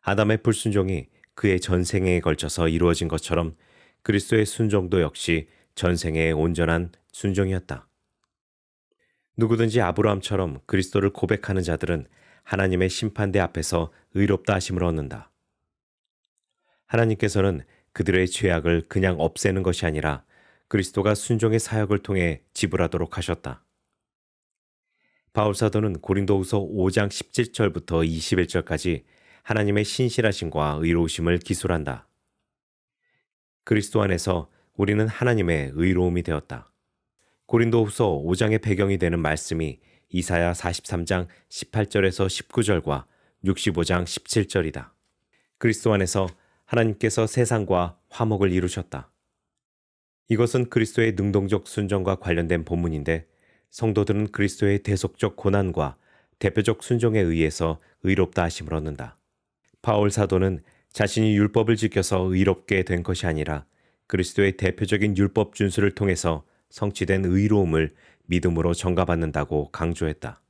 아담의 불순종이 그의 전생에 걸쳐서 이루어진 것처럼 그리스도의 순종도 역시 전생의 온전한 순종이었다. 누구든지 아브라함처럼 그리스도를 고백하는 자들은 하나님의 심판대 앞에서 의롭다 하심을 얻는다. 하나님께서는 그들의 죄악을 그냥 없애는 것이 아니라 그리스도가 순종의 사역을 통해 지불하도록 하셨다. 바울 사도는 고린도후서 5장 17절부터 21절까지 하나님의 신실하심과 의로우심을 기술한다. 그리스도 안에서 우리는 하나님의 의로움이 되었다. 고린도후서 5장의 배경이 되는 말씀이 이사야 43장 18절에서 19절과 65장 17절이다. 그리스도 안에서 하나님께서 세상과 화목을 이루셨다. 이것은 그리스도의 능동적 순종과 관련된 본문인데 성도들은 그리스도의 대속적 고난과 대표적 순종에 의해서 의롭다 하심을 얻는다. 바울 사도는 자신이 율법을 지켜서 의롭게 된 것이 아니라 그리스도의 대표적인 율법 준수를 통해서 성취된 의로움을 믿음으로 전가받는다고 강조했다.